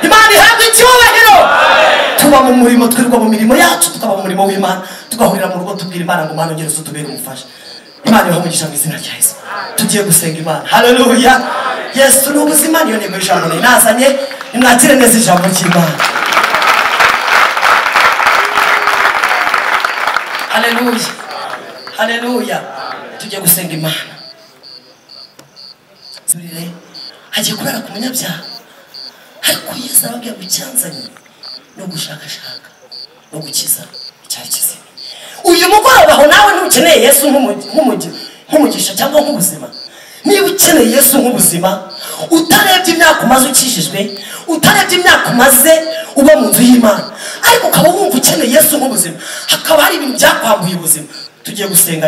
Imana ihabwa icyubahiro tuba mu murimo twirwa mu mirimo yacu tukaba mu murimo w'Imana tugahurira mu rugo tubwira Imana ngo Mana ongera utubere umufasha Imana ibamugisha mu izina rya Yesu tugiye gusenga Imana haleluya Yesu ni ubuzima niyo ntego y'ijambo nazanye nimwakire neza ijambo ry'Imana haleluya haleluya tujye gusenga Imana hagiye kubera ku munyabyaha ariko Yesu arababwira ngo icyanzanye no gushakashaka no gukiza icyari kizima. Uyu mugoroba aho nawe ntukeneye Yesu nk'umugisha cyangwa nk'ubuzima. Niba ukeneye Yesu nk'ubuzima, utarebye imyaka umaze ukijijwe, utarebye imyaka umaze uba mu nzu y'Imana, ariko ukaba wumva ukeneye Yesu nk'ubuzima, hakaba hari ibintu byakwambuye ubuzima, tujye gusenga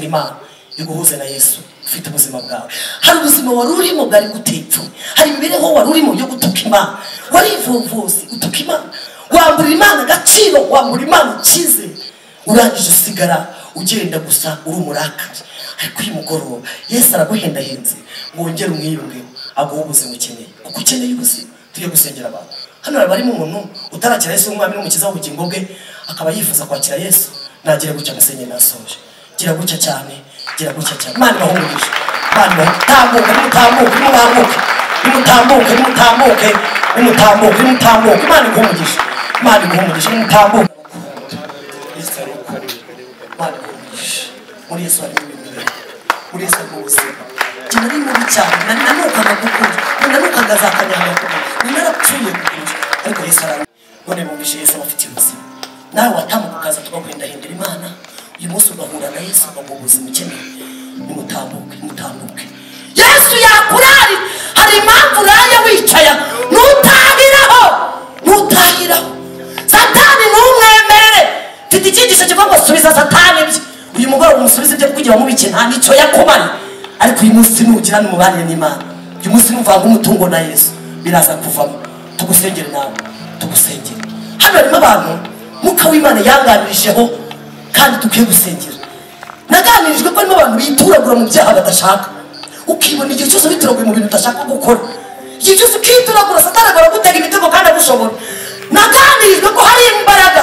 Imana iguhuze na Yesu ufite ubuzima bwawe. Hari ubuzima wari urimo bwari gutepfa, hari imibereho wari urimo yo gutuka Imana, warivuvuze utuka Imana, wambura Imana agaciro, wambura Imana icyizere, urangije usigara ugenda gusa uri umurakari. Ariko uyu mugoroba Yesu araguhendahenze ngo wongere umwiyungeho, aguhe ubuzima ukeneye, kuko ukeneye ubuzima. Tujye gusengera abantu. Hano barimo umuntu utarakira Yesu nk'umwami n'umukiza w'ubugingo bwe, akaba yifuza kwakira Yesu. Nagire gutya musenye nasoje, gira gutya cyane, gira gutya cyane. Imana ibahumugishe, Imana tambuka, mutambuke, Imana ibahumugishe, Imana ibahumugishe, mutambuke. Muri Yesu harimo ibintu, muri Yesu harimo ubuzima. Jina ni mubi cyane, nanuka ndagukunda, nanuka ngazakanyanga kuko narapfuye kukurusha, ariko Yesu arara. None mubishe Yesu afite ubuzima. Nawe watamuka ukaza tugahendahindira Imana, uyu munsi ugahura na Yesu ukaguha ubuzima ukeneye. Nimutambuke. Yesu yakurari, hari impamvu uraye wicaya, nutahiraho. Satani numwemerere. Mfite icyigisho kivuga ngo subiza Satani ibye. Uyu mugoroba umusubize ibyo kugira mubike nta nicyo yakubari, ariko uyu munsi nugira n'umubanire n'Imana, uyu munsi numvanga umutungo na Yesu biraza kuvamo. Tugusengere nawe, tugusengere. Hano harimo abantu Mwuka w'Imana yanganirisheho kandi tukwiye gusengera. Naganirijwe ko harimo abantu bituragura mu byaha badashaka, ukibona igihe cyose bituraguye mu bintu udashaka gukora, igihe cyose ukituragura Satani agutega imitego kandi agushobora. Naganirijwe ko hari imbaraga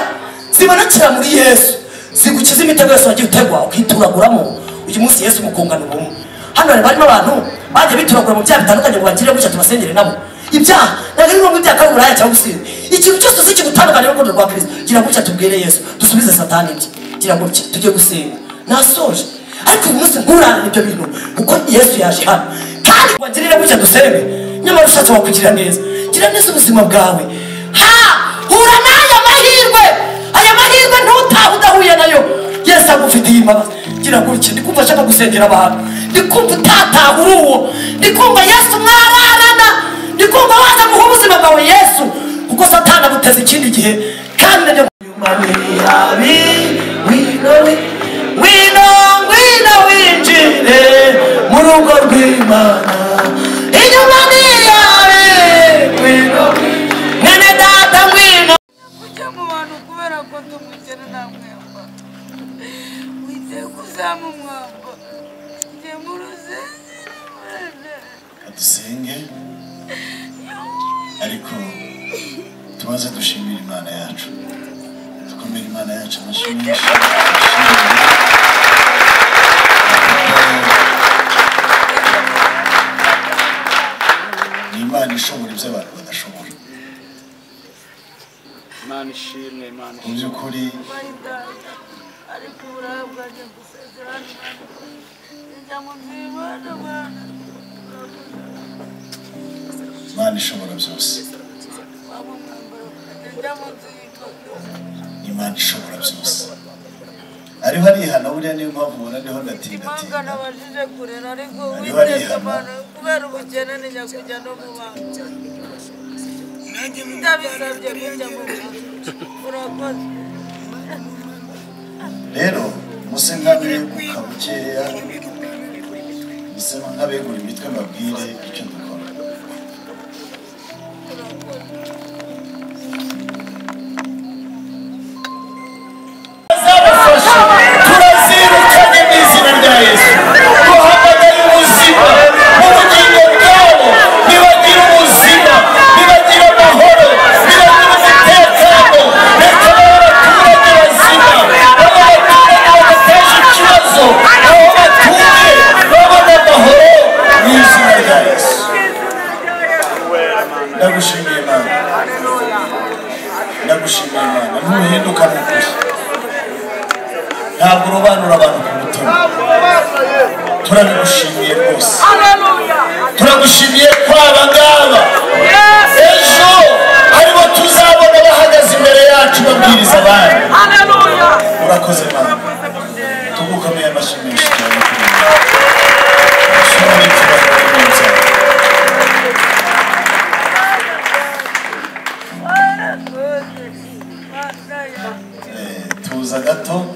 zibonekera muri Yesu zigukiza imitego yose wagiye utegwa ukituraguramo. Uyu munsi Yesu mukungana ubumwe. Hano barimo abantu bagiye bituragura mu byaha bitandukanye ngo bagire gutya tubasengere nabo. Ibyaha ntabwo ari ngombwa ibyaha kandi uburaya cyangwa gusinda. Ikintu cyose uzi kigutandukanye n'urukundo rwa Kristo, gira gutya tubwire Yesu, dusubize Satani ibye. Gira gutya tujye gusenga. Nasoje, ariko uyu munsi nkurane ibyo bintu kuko Yesu yaje hano kandi wagirira gutya dusenge. Nyamara ushatse wakugirira neza, gira neza ubuzima bwawe. Hura n'aya mahirwe, aya mahirwe ntutahe udahuye nayo. Yesu agufitiye imbabazi. Gira gutya, ndikumva ashaka gusengera abantu, ndikumva utataha uri uwo, ndikumva Yesu mwararana, ndikumva waza guha ubuzima bwawe Yesu, kuko Satani aguteza ikindi gihe kandi najya ngwino winjire mu rugo rw'Imana, inyuma ni yawe. Ngwino mwene data, ngwino kujya mu bantu kubera ko tumugera namwemba witeka uzamumwamba njye mu rusengero. Dusenge ariko tubaze dushimira Imana yacu, dukomere Imana yacu amashyi menshi. Ni Imana ishobora ibyo abantu badashobora. Imana ishimwe, Imana mu by'ukuri ariko uburaya bwanjye gusezerana njya mu by'Imana. Imana ishobora byose, Imana ishobora byose. Ariho arihana, buriya niyo mpamvu ubona niho ndatinda. Nabashije kurera ariko witeka Imana kubera ubukene nijya kujya no mu bantu ndabisabye kujya mu bantu. Urakoze rero muse nk'abeguka bukeya, muse nk'abegura imitwe mbabwire icyo dukora. Turazirukanye mu izina rya Yesu, duhamagaye ubuzima mu bugingo bwabo, nibagira ubuzima, nibagira amahoro, nibagira umutekano. Reka abaturage bazima, abaturage badateje ikibazo, aho batuye babona amahoro mu izina rya Yesu. turabigushimiye rwose turagushimiye ko aba ngaba ejo aribo tuzabona bahagaze imbere yacu babwiriza abandi urakoze Mana tugukomeye amashyi menshi cyane tuza gato